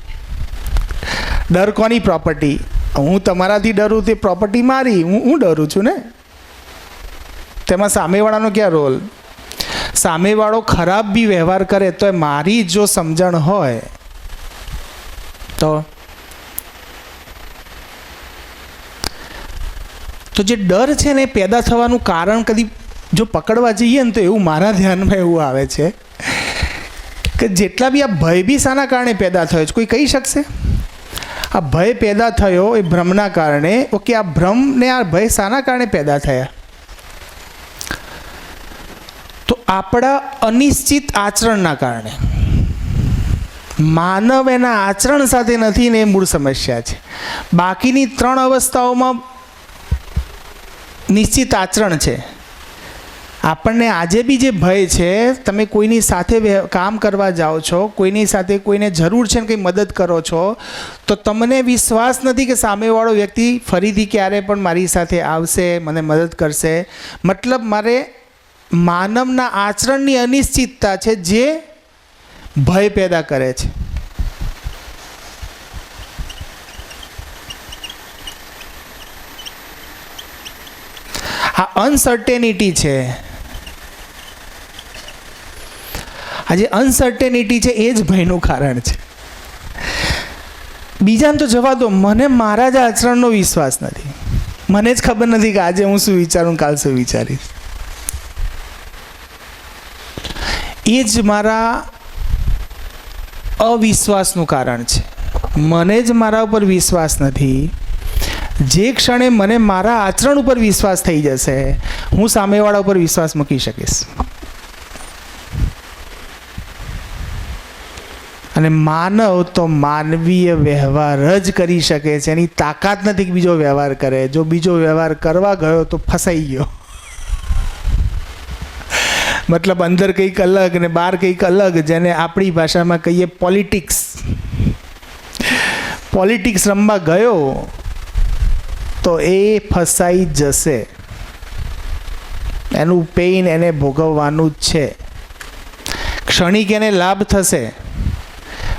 ડર કોની પ્રોપર્ટી? હું તમારાથી ડરું, તે પ્રોપર્ટી મારી. હું ડરું છું ને. તેમાં સામેવાળાનો ક્યાં રોલ? સામેવાળો ખરાબ બી વ્યવહાર કરે તો મારી જો સમજણ હોય તો જે ડર છે ને પેદા થવાનું કારણ કદી જો પકડવા જઈએ ને તો એવું મારા ધ્યાનમાં એવું આવે છે કે જેટલા બી આ ભય બી શાના કારણે પેદા થયો છે કોઈ કહી શકશે? આ ભય પેદા થયો એ ભ્રમના કારણે. ઓકે, આ ભ્રમ ને આ ભય શાના કારણે પેદા થયા? તો આપણા અનિશ્ચિત આચરણના કારણે. માનવ એના આચરણ સાથે નથી ને એ મૂળ સમસ્યા છે. બાકીની 3 અવસ્થાઓમાં નિશ્ચિત આચરણ છે. આપણને આજે બી જે ભય છે, તમે કોઈની સાથે કામ કરવા જાઓ છો, કોઈની સાથે કોઈને જરૂર છે ને કંઈ મદદ કરો છો તો તમને વિશ્વાસ નથી કે સામેવાળો વ્યક્તિ ફરીથી ક્યારે પણ મારી સાથે આવશે, મને મદદ કરશે. મતલબ મારે માનવના આચરણની અનિશ્ચિતતા છે જે ભય પેદા કરે છે. આ અનસર્ટેનિટી છે. આ જે અનસર્ટેનિટી છે એ જ ભયનું કારણ છે. બીજાને તો જવા દો, મને મારા જ આચરણનો વિશ્વાસ નથી. મને જ ખબર નથી કે આજે હું શું વિચારું, કાલ શું વિચારીશ. એ જ મારા અવિશ્વાસનું કારણ છે. મને જ મારા ઉપર વિશ્વાસ નથી. જે ક્ષણે મને મારા આચરણ ઉપર વિશ્વાસ થઈ જશે, હું સામેવાળા ઉપર વિશ્વાસ મૂકી શકીશ. અને માનવ તો માનવીય વ્યવહાર જ કરી શકે છે. એની તાકાત નથી કે બીજો વ્યવહાર કરે. જો બીજો વ્યવહાર કરવા ગયો તો ફસાઈ ગયો. મતલબ અંદર કંઈક અલગ ને બહાર કંઈક અલગ, જેને આપણી ભાષામાં કહીએ પોલિટિક્સ. પોલિટિક્સ રમવા ગયો તો એ ફસાઈ જશે. એનું પેઇન એને ભોગવવાનું જ છે. ક્ષણિક એને લાભ થશે,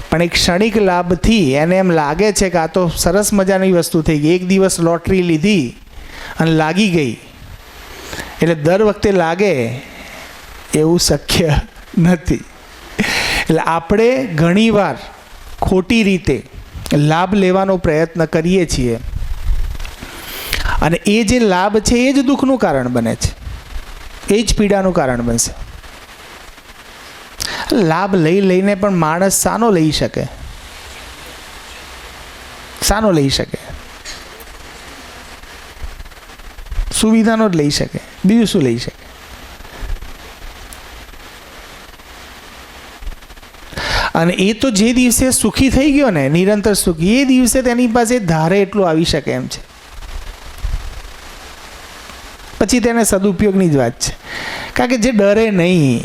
પણ એ ક્ષણિક લાભથી એને એમ લાગે છે કે આ તો સરસ મજાની વસ્તુ થઈ ગઈ. એક દિવસ લોટરી લીધી અને લાગી ગઈ, એટલે દર વખતે લાગે એવું શક્ય નથી. એટલે આપણે ઘણીવાર ખોટી રીતે લાભ લેવાનો પ્રયત્ન કરીએ છીએ, અને એ જે લાભ છે એ જ દુઃખનું કારણ બને છે, એ જ પીડાનું કારણ બનશે. લાભ લઈને પણ માણસ શાનો લઈ શકે? શાનો લઈ શકે? સુવિધાનો જ લઈ શકે, બીજું શું લઈ શકે? અને એ તો જે દિવસે સુખી થઈ ગયો ને, નિરંતર સુખી, એ દિવસે તેની પાસે ધારે એટલું આવી શકે એમ છે. પછી તેને સદુપયોગની જ વાત છે. કારણ કે જે ડરે નહીં,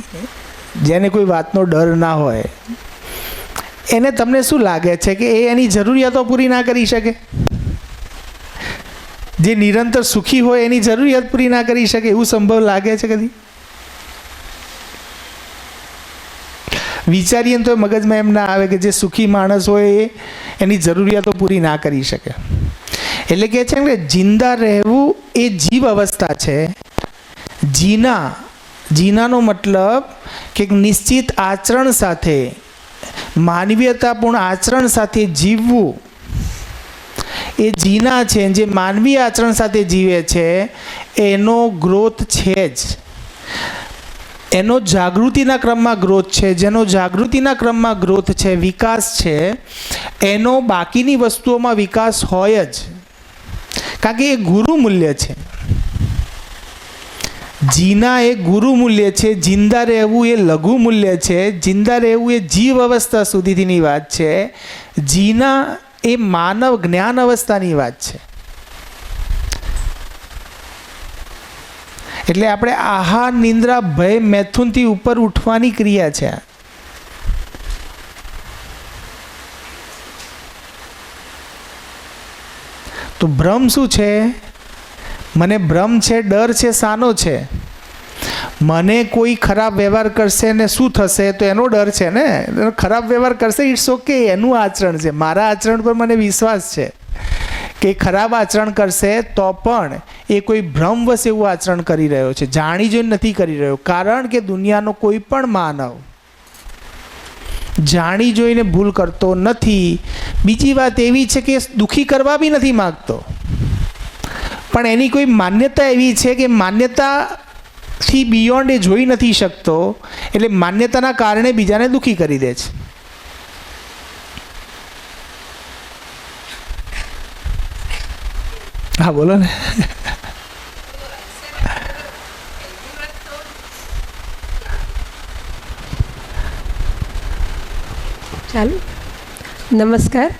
જેને કોઈ વાતનો ડર ના હોય, એને તમને શું લાગે છે કે એ એની જરૂરિયાતો પૂરી ના કરી શકે? જે નિરંતર સુખી હોય એની જરૂરિયાત પૂરી ના કરી શકે એવું સંભવ લાગે છે કદી? વિચારીએ તો મગજમાં એમ ના આવે કે જે સુખી માણસ હોય એ એની જરૂરિયાતો પૂરી ના કરી શકે. એટલે કે છે કે જિંદા રહેવું એ જીવ અવસ્થા છે. જીનાનો મતલબ કે નિશ્ચિત આચરણ સાથે, માનવીયતાપૂર્ણ આચરણ સાથે જીવવું એ જીના છે. જે માનવીય આચરણ સાથે જીવે છે એનો ગ્રોથ છે જ, એનો જાગૃતિના ક્રમમાં ગ્રોથ છે. જેનો જાગૃતિના ક્રમમાં ગ્રોથ છે, વિકાસ છે, એનો બાકીની વસ્તુઓમાં વિકાસ હોય જ. કારણ કે એ ગુરુ મૂલ્ય છે. જીના એ ગુરુ મૂલ્ય છે, જિંદા રહેવું એ લઘુ મૂલ્ય છે. જિંદા રહેવું એ જીવ અવસ્થા સુધીની વાત છે. જીના એ માનવ જ્ઞાન અવસ્થાની વાત છે. એટલે આપણે આહાર, નિંદ્રા, ભય, મૈથુનથી ઉપર ઉઠવાની ક્રિયા છે. તો ભ્રમ શું છે? મને ભ્રમ છે, ડર છે. શાનો છે? મને કોઈ ખરાબ વ્યવહાર કરશે ને શું થશે તો એનો ડર છે ને. ખરાબ વ્યવહાર કરશે, ઇટ્સ ઓકે, એનું આચરણ છે. મારા આચરણ પર મને વિશ્વાસ છે કે ખરાબ આચરણ કરશે તો પણ એ કોઈ ભ્રમવશ એવું આચરણ કરી રહ્યો છે, જાણી જોઈને નથી કરી રહ્યો. કારણ કે દુનિયાનો કોઈ પણ માનવ જાણી જોઈને ભૂલ કરતો નથી. બીજી વાત એવી છે કે દુઃખી કરવા બી નથી માગતો, પણ એની કોઈ માન્યતા એવી છે કે માન્યતાથી બિયોન્ડ એ જોઈ નથી શકતો, એટલે માન્યતાના કારણે બીજાને દુઃખી કરી દે છે. હા બોલો ને. ચાલો, નમસ્કાર.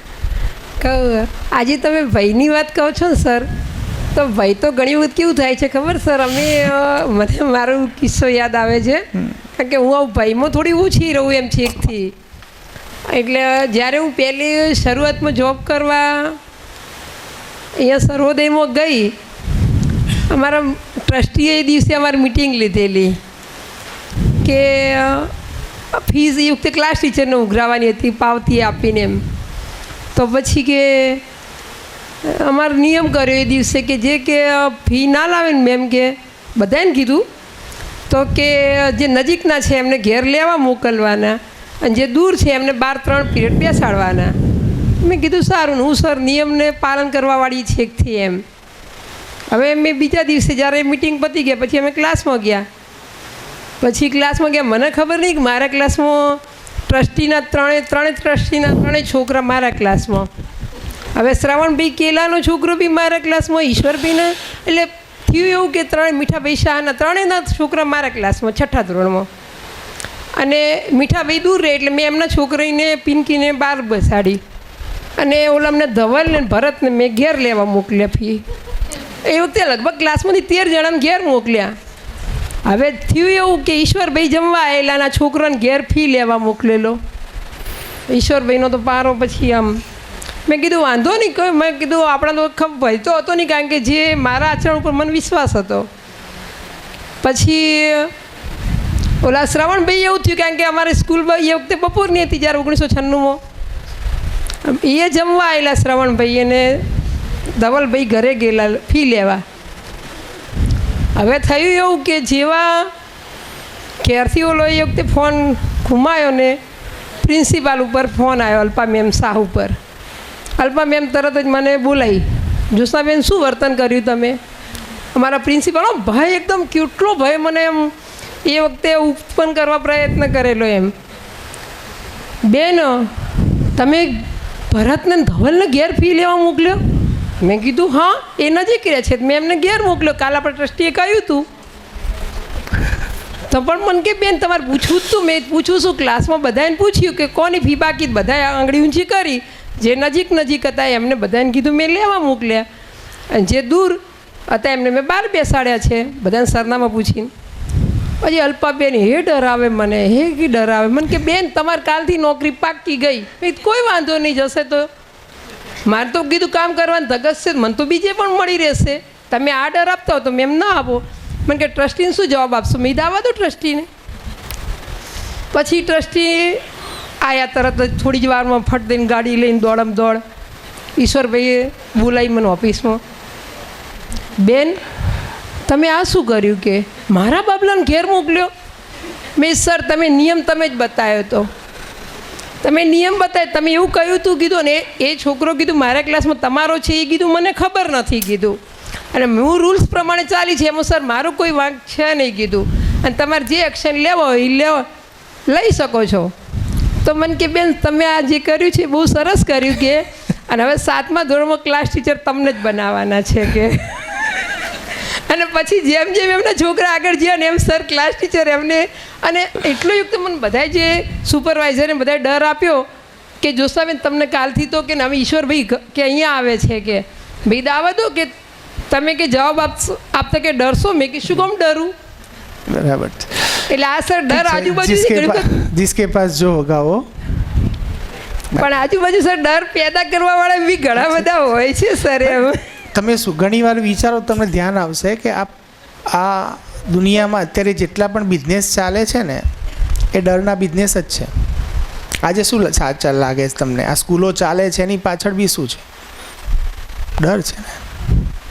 આજે તમે ભયની વાત કહો છો ને સર, તો ભય તો ઘણી વખત કેવું થાય છે ખબર સર? મને મારો કિસ્સો યાદ આવે છે, કારણ કે હું આવું ભયમાં થોડી ઓછી રહું એમ છે એકથી. એટલે જ્યારે હું પહેલી શરૂઆતમાં જોબ કરવા અહીંયા સર્વોદયમાં ગઈ, અમારા ટ્રસ્ટીએ એ દિવસે અમારી મિટિંગ લીધેલી કે ફીસ એ વખતે ક્લાસ ટીચરને ઉઘરાવવાની હતી, પાવતી આપીને એમ. તો પછી કે અમારો નિયમ કર્યો એ દિવસે કે જે કે ફી ના લાવે ને મેમ કે બધાને કીધું તો કે જે નજીકના છે એમને ઘેર લેવા મોકલવાના, અને જે દૂર છે એમને 12-3 પીરિયડ બેસાડવાના. મેં કીધું સારું ને, હું સર નિયમને પાલન કરવાવાળી છે એકથી એમ. હવે મેં બીજા દિવસે જ્યારે મિટિંગ પતી ગયા પછી અમે ક્લાસમાં ગયા. પછી ક્લાસમાં ગયા, મને ખબર નહીં કે મારા ક્લાસમાં ત્રણેય ટ્રસ્ટીના છોકરા મારા ક્લાસમાં. હવે શ્રવણભાઈ કેલાનો છોકરો બી મારા ક્લાસમાં, ઈશ્વરભાઈના, એટલે થયું એવું કે 3 મીઠા પૈસાના ત્રણેયના છોકરા મારા ક્લાસમાં 6થા ધોરણમાં. અને મીઠાભાઈ દૂર રહે એટલે મેં એમના છોકરીને પિંકીને બહાર બેસાડી અને ઓલા અમને ધવલ ને ભરતને મેં ઘેર લેવા મોકલ્યા ફી. એ વખતે લગભગ ક્લાસમાંથી 13 જણાને ઘેર મોકલ્યા. હવે થયું એવું કે ઈશ્વરભાઈ જમવા આવેલાના છોકરાને ઘેર ફી લેવા મોકલેલો. ઈશ્વરભાઈનો તો પારો પછી આમ મેં કીધું વાંધો નહીં કહ્યું. મેં કીધું આપણા તો ખબર ભય તો હતો નહીં, કારણ કે જે મારા આચરણ ઉપર મને વિશ્વાસ હતો. પછી ઓલા શ્રવણભાઈ એવું થયું, કારણ કે અમારે સ્કૂલમાં એ વખતે બપોરની હતી જ્યારે 1996માં. એ જમવા આવેલા શ્રવણભાઈ અને ધવલભાઈ ઘરે ગયેલા ફી લેવા. હવે થયું એવું કે જેવા ઘેરથી ઓલો એ વખતે ફોન ઘુમાયો ને પ્રિન્સિપાલ ઉપર ફોન આવ્યો, અલ્પા મેમ શાહ ઉપર. અલ્પા મેમ તરત જ મને બોલાવી, જ્યોત્સનાબેન શું વર્તન કર્યું તમે? અમારા પ્રિન્સિપાલ ભય એકદમ કેટલો ભય મને એમ એ વખતે ઉત્પન્ન કરવા પ્રયત્ન કરેલો એમ. બેન તમે ભરતને ધવલને ઘેર ફી લેવા મોકલ્યો? મેં કીધું હા, એ નજીક રહે છે મેં એમને ઘેર મોકલ્યો. કાલ આપણે ટ્રસ્ટીએ કહ્યું હતું તો પણ મને કે બેન તમારે પૂછવું જ તું. મેં પૂછું છું, ક્લાસમાં બધાને પૂછ્યું કે કોની ફી બાકી, બધાએ આંગળી ઊંચી કરી. જે નજીક હતા એમને બધાને કીધું મેં લેવા મોકલ્યા, અને જે દૂર હતા એમને મેં બહાર બેસાડ્યા છે બધાને સરનામા પૂછીને. પછી અલ્પાબેન હે ડરાવે મને, હે કે ડરાવે મને કે બેન તમારે કાલથી નોકરી પાકી ગઈ. મેં કોઈ વાંધો નહીં, જશે તો મારે તો કીધું કામ કરવાની ધગસ છે, મને તો બીજે પણ મળી રહેશે. તમે આ ડર આપતા હો તો મેં એમ ના આપો. મને કે ટ્રસ્ટીને શું જવાબ આપશો? મેં દાવા દો ટ્રસ્ટીને. પછી ટ્રસ્ટી આયા તરત જ થોડી જ વારમાં ફટ દઈને ગાડી લઈને દોડમ દોડ ઈશ્વરભાઈએ બોલાવી મને ઓફિસમાં. બેન તમે આ શું કર્યું? કે મારા બાબલાને ઘેર મોકલ્યો? મેં સર તમે નિયમ તમે જ બતાવ્યો હતો, તમે નિયમ બતાવ્યો, તમે એવું કહ્યું હતું કીધું ને. એ છોકરો કીધું મારા ક્લાસમાં તમારો છે એ કીધું મને ખબર નથી કીધું, અને હું રૂલ્સ પ્રમાણે ચાલી છે એમાં સર મારો કોઈ વાંક છે નહીં કીધું, અને તમારે જે એક્શન લેવો હોય એ લઈ શકો છો. તો મને કે બેન તમે આ જે કર્યું છે બહુ સરસ કર્યું કે, અને હવે 7મા ધોરણમાં ક્લાસ ટીચર તમને જ બનાવવાના છે કે. અને પછી જેમ જેમ એમના છોકરા આગળ ગયા ને એમ સર ક્લાસ ટીચર એમને, અને એટલું યુક્ત મને બધાએ જે સુપરવાઇઝરે બધાએ ડર આપ્યો કે જ્યોત્સનાબેન તમને કાલથી તો કે અમે ઈશ્વરભાઈ કે અહીંયા આવે છે કે ભાઈ દાવા દો કે તમે કે જવાબ આપતા કે ડરશો? મેં કે શું કામ ડરું? बराबर. એટલે આ સર ડર આજુબાજુ जिसके पास जो होगा वो. પણ આજુબાજુ સર ડર પેદા કરવા વાળા બી ઘણા બધા હોય છે સર. એમ તમે શું ઘણી વાર વિચારો, તમને ધ્યાન આવશે કે આ દુનિયામાં અત્યારે જેટલા પણ બિઝનેસ ચાલે છે ને એ ડરના બિઝનેસ જ છે. આજે શું સાચા લાગે છે તમને? આ સ્કૂલો ચાલે છે એની પાછળ બી શું છે? ડર છે ને.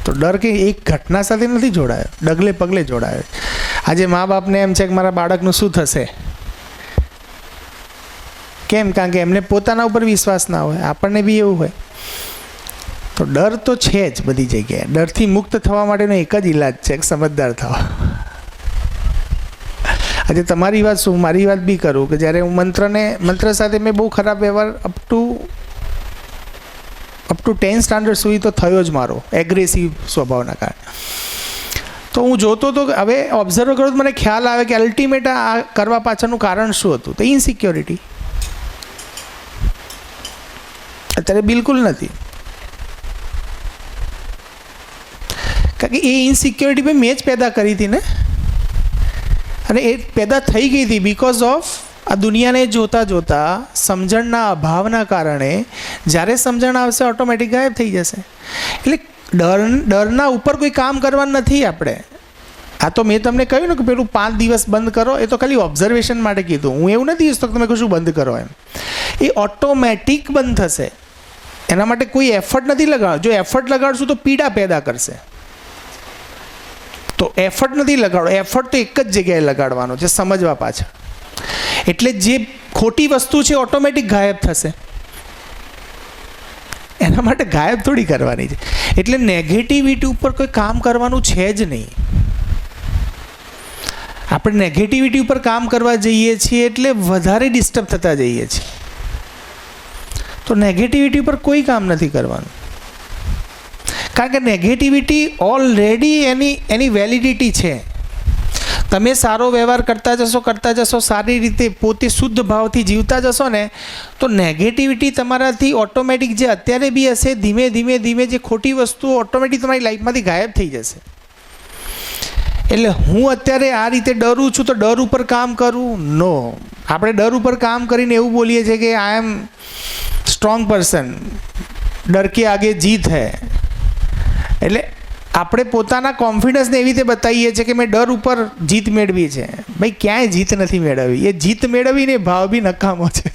તો ડર કે એક ઘટના સાથે નથી જોડાયો, ડગલે પગલે જોડાયો. આજે મા બાપને એમ છે કે મારા બાળકનું શું થશે, કેમ? કારણ કે એમને પોતાના ઉપર વિશ્વાસ ના હોય, આપણને બી એવું હોય. તો ડર તો છે જ બધી જગ્યાએ. ડરથી મુક્ત થવા માટેનો એક જ ઈલાજ છે કે સમજદાર થવા. આજે તમારી વાત શું, મારી વાત બી કરું કે જ્યારે હું મંત્ર સાથે મેં બહુ ખરાબ વ્યવહાર અપ ટુ 10th સ્ટાન્ડર્ડ સુધી તો થયો જ મારો, એગ્રેસિવ સ્વભાવના કારણે. તો હું જોતો હતો કે હવે ઓબ્ઝર્વ કરું તો મને ખ્યાલ આવે કે અલ્ટિમેટ આ કરવા પાછળનું કારણ શું હતું? તો ઇનસિક્યોરિટી. અત્યારે બિલકુલ નથી, કારણ કે એ ઇનસિક્યોરિટી પણ મેં જ પેદા કરી હતી ને, અને એ પેદા થઈ ગઈ હતી બિકોઝ ઓફ આ દુનિયાને જોતા જોતા સમજણના અભાવના કારણે. જ્યારે સમજણ આવશે ઓટોમેટિક ગાયબ થઈ જશે. એટલે ડરના ઉપર કોઈ કામ કરવાનું નથી આપણે. આ તો મેં તમને કહ્યું ને કે પેલું 5 દિવસ બંધ કરો, એ તો ખાલી ઓબ્ઝર્વેશન માટે કીધું. હું એવું નથી ઈચ્છતો કે તમે કશું બંધ કરો એમ. એ ઓટોમેટિક બંધ થશે. એના માટે કોઈ એફર્ટ નથી લગાડવો. જો એફર્ટ લગાડશું તો પીડા પેદા કરશે. તો એફર્ટ નથી લગાડવો. એફર્ટ તો એક જ જગ્યાએ લગાડવાનો છે, સમજવા પાછળ. એટલે જે ખોટી વસ્તુ છે ઓટોમેટિક ગાયબ થશે. એના માટે ગાયબ થોડી કરવાની છે. એટલે નેગેટિવિટી ઉપર કોઈ કામ કરવાનું છે જ નહીં. આપણે નેગેટિવિટી ઉપર કામ કરવા જઈએ છીએ એટલે વધારે ડિસ્ટર્બ થતા જઈએ છીએ. તો નેગેટિવિટી ઉપર કોઈ કામ નથી કરવાનું, કારણ કે નેગેટિવિટી ઓલરેડી એની વેલિડિટી છે. તમે સારો વ્યવહાર કરતા જશો, સારી રીતે પોતે શુદ્ધ ભાવથી જીવતા જશો ને, તો નેગેટિવિટી તમારાથી ઓટોમેટિક જે અત્યારે બી હશે, ધીમે ધીમે ધીમે જે ખોટી વસ્તુઓ ઓટોમેટિક તમારી લાઈફમાંથી ગાયબ થઈ જશે. એટલે હું અત્યારે આ રીતે ડરું છું તો ડર ઉપર કામ કરું? નો. આપણે ડર ઉપર કામ કરીને એવું બોલીએ છીએ કે આઈ એમ સ્ટ્રોંગ પર્સન, ડર કે આગે જીત હૈ. એટલે આપણે પોતાના કોન્ફિડન્સને એવી રીતે બતાવીએ છીએ કે મેં ડર ઉપર જીત મેળવી છે. ભાઈ ક્યાંય જીત નથી મેળવી. એ જીત મેળવીને ભાવ બી નકામો છે.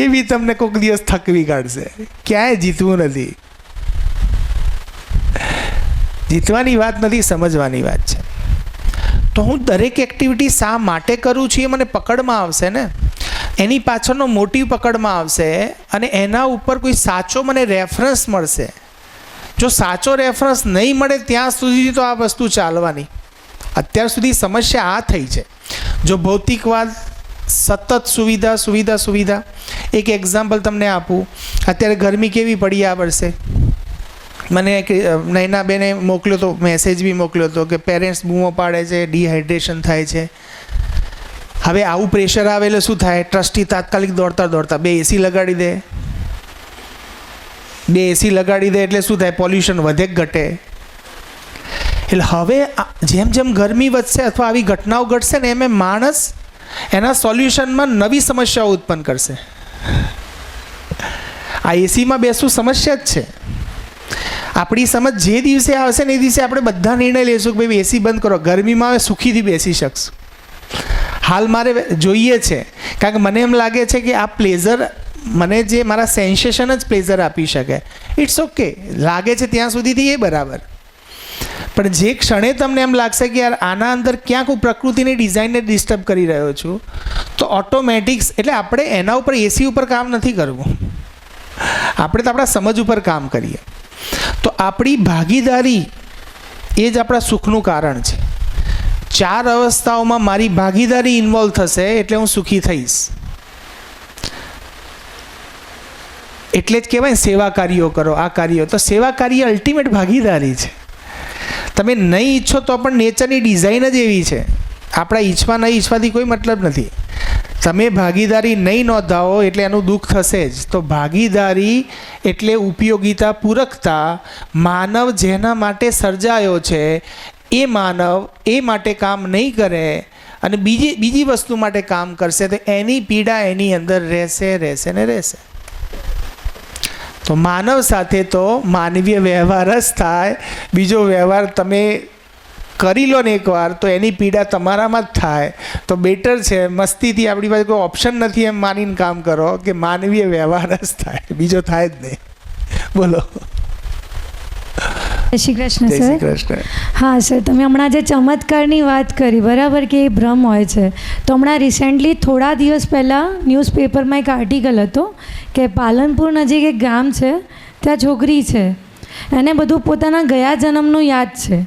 એ બી તમને કોઈક દિવસ થકવી કાઢશે. ક્યાંય જીતવું નથી. જીતવાની વાત નથી, સમજવાની વાત છે. તો હું દરેક એક્ટિવિટી શા માટે કરું છું એ મને પકડમાં આવશે ને, એની પાછળનો મોટિવ પકડમાં આવશે, અને એના ઉપર કોઈ સાચો મને રેફરન્સ મળશે. જો સાચો રેફરન્સ નહીં મળે ત્યાં સુધી તો આ વસ્તુ ચાલવાની. અત્યાર સુધી સમસ્યા આ થઈ છે. જો ભૌતિકવાદ સતત સુવિધા સુવિધા સુવિધા. એક એક્ઝામ્પલ તમને આપું. અત્યારે ગરમી કેવી પડી આ વર્ષે. મને એક નૈનાબેને મોકલ્યો હતો, મેસેજ બી મોકલ્યો હતો કે પેરેન્ટ્સ બૂમો પાડે છે, ડિહાઇડ્રેશન થાય છે. હવે આવું પ્રેશર આવે એટલે શું થાય? ટ્રસ્ટી તાત્કાલિક દોડતા દોડતા 2 AC લગાડી દે. 2 AC લગાડી દે એટલે શું થાય? પોલ્યુશન વધે કે ઘટે? એટલે હવે જેમ જેમ ગરમી વધશે અથવા આવી ઘટનાઓ ઘટશે ને, એમ માણસ એના સોલ્યુશનમાં નવી સમસ્યાઓ ઉત્પન્ન કરશે. આ એસીમાં બેસવું સમસ્યા જ છે. આપણી સમજ જે દિવસે આવશે ને એ દિવસે આપણે બધા નિર્ણય લઈશું કે ભાઈ એસી બંધ કરો, ગરમીમાં હવે સુખીથી બેસી શકશું. હાલ મારે જોઈએ છે, કારણ કે મને એમ લાગે છે કે આ પ્લેઝર, મને જે મારા સેન્સેશન જ પ્લેઝર આપી શકે. ઇટ્સ ઓકે, લાગે છે ત્યાં સુધીથી એ બરાબર. પણ જે ક્ષણે તમને એમ લાગશે કે યાર આના અંદર ક્યાંક હું પ્રકૃતિની ડિઝાઇનને ડિસ્ટર્બ કરી રહ્યો છું, તો ઓટોમેટિક્સ, એટલે આપણે એના ઉપર એસી ઉપર કામ નથી કરવું. આપણે તો આપણા સમજ ઉપર કામ કરીએ. તો આપણી ભાગીદારી એ જ આપણા સુખનું કારણ છે. 4 અવસ્થાઓમાં મારી ભાગીદારી ઇન્વોલ્વ થશે એટલે હું સુખી થઈશ. એટલે જ કહેવાય ને સેવા કાર્યો કરો, આ કાર્યો. તો સેવા કાર્ય અલ્ટિમેટ ભાગીદારી છે. તમે નહીં ઈચ્છો તો પણ નેચરની ડિઝાઇન જ એવી છે. આપણા ઈચ્છવા નહીં ઈચ્છવાથી કોઈ મતલબ નથી. તમે ભાગીદારી નહીં નોંધાવો એટલે એનું દુઃખ થશે જ. તો ભાગીદારી એટલે ઉપયોગિતા, પૂરકતા. માનવ જેના માટે સર્જાયો છે એ માનવ એ માટે કામ નહીં કરે અને બીજી વસ્તુ માટે કામ કરશે, તો એની પીડા એની અંદર રહેશે ને રહેશે. તો માનવ સાથે તો માનવીય વ્યવહાર જ થાય. બીજો વ્યવહાર તમે કરી લો ને એકવાર તો એની પીડા તમારામાં જ થાય. તો બેટર છે મસ્તીથી, આપણી પાસે કોઈ ઓપ્શન નથી એમ માનીને કામ કરો કે માનવીય વ્યવહાર જ થાય, બીજો થાય જ નહીં. બોલો. જય શ્રી કૃષ્ણ જય શ્રી સર. કૃષ્ણ. હા સર, તમે હમણાં જે ચમત્કારની વાત કરી, બરાબર, કે એ ભ્રમ હોય છે. તો હમણાં રિસેન્ટલી થોડા દિવસ પહેલાં ન્યૂઝપેપરમાં એક આર્ટિકલ હતો કે પાલનપુર નજીક એક ગામ છે, ત્યાં છોકરી છે, એને બધું પોતાના ગયા જન્મનું યાદ છે.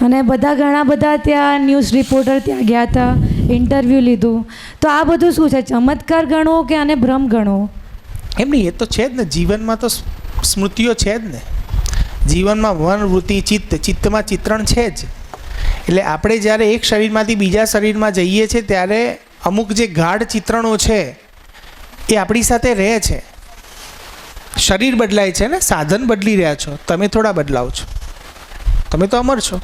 અને ઘણા બધા ત્યાં ન્યૂઝ રિપોર્ટર ત્યાં ગયા હતા, ઇન્ટરવ્યૂ લીધું. તો આ બધું શું છે? ચમત્કાર ગણવો કે આને ભ્રમ ગણવો? એમ નહીં, એ તો છે જ ને. જીવનમાં તો સ્મૃતિઓ છે જ ને. જીવનમાં મન, વૃત્તિ, ચિત્તમાં ચિત્રણ છે જ. એટલે આપણે જ્યારે એક શરીરમાંથી બીજા શરીરમાં જઈએ છીએ ત્યારે અમુક જે ગાઢ ચિત્રણો છે એ આપણી સાથે રહે છે. શરીર બદલાય છે ને, સાધન બદલી રહ્યા છો, તમે થોડા બદલાવ છો, તમે તો અમર છો.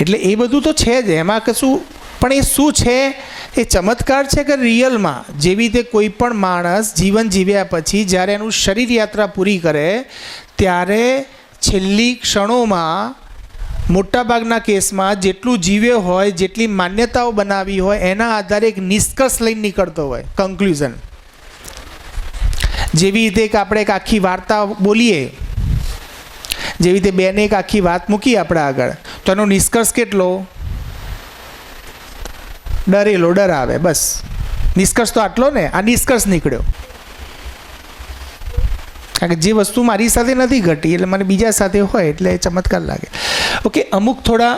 એટલે એ બધું તો છે જ, એમાં કશું. પણ એ શું છે? એ ચમત્કાર છે કે રિયલમાં જેવી રીતે કોઈ પણ માણસ જીવન જીવ્યા પછી જ્યારે એનું શરીર યાત્રા પૂરી કરે ત્યારે છેલ્લી ક્ષણોમાં મોટાભાગના કેસમાં જેટલું જીવ્યો હોય, જેટલી માન્યતાઓ બનાવી હોય, એના આધારે એક નિષ્કર્ષ લઈને નીકળતો હોય, કન્ક્લુઝન. જેવી રીતે એક આપણે એક આખી વાર્તા બોલીએ, જેવી રીતે બેને એક આખી વાત મૂકી આપણા આગળ, તો એનો નિષ્કર્ષ કેટલો? ડરેલો ડરાવે, બસ. નિષ્કર્ષ તો આટલો ને. આ નિષ્કર્ષ નીકળ્યો. કારણ કે જે વસ્તુ મારી સાથે નથી ઘટી એટલે મને બીજા સાથે હોય એટલે ચમત્કાર લાગે. ઓકે, અમુક થોડા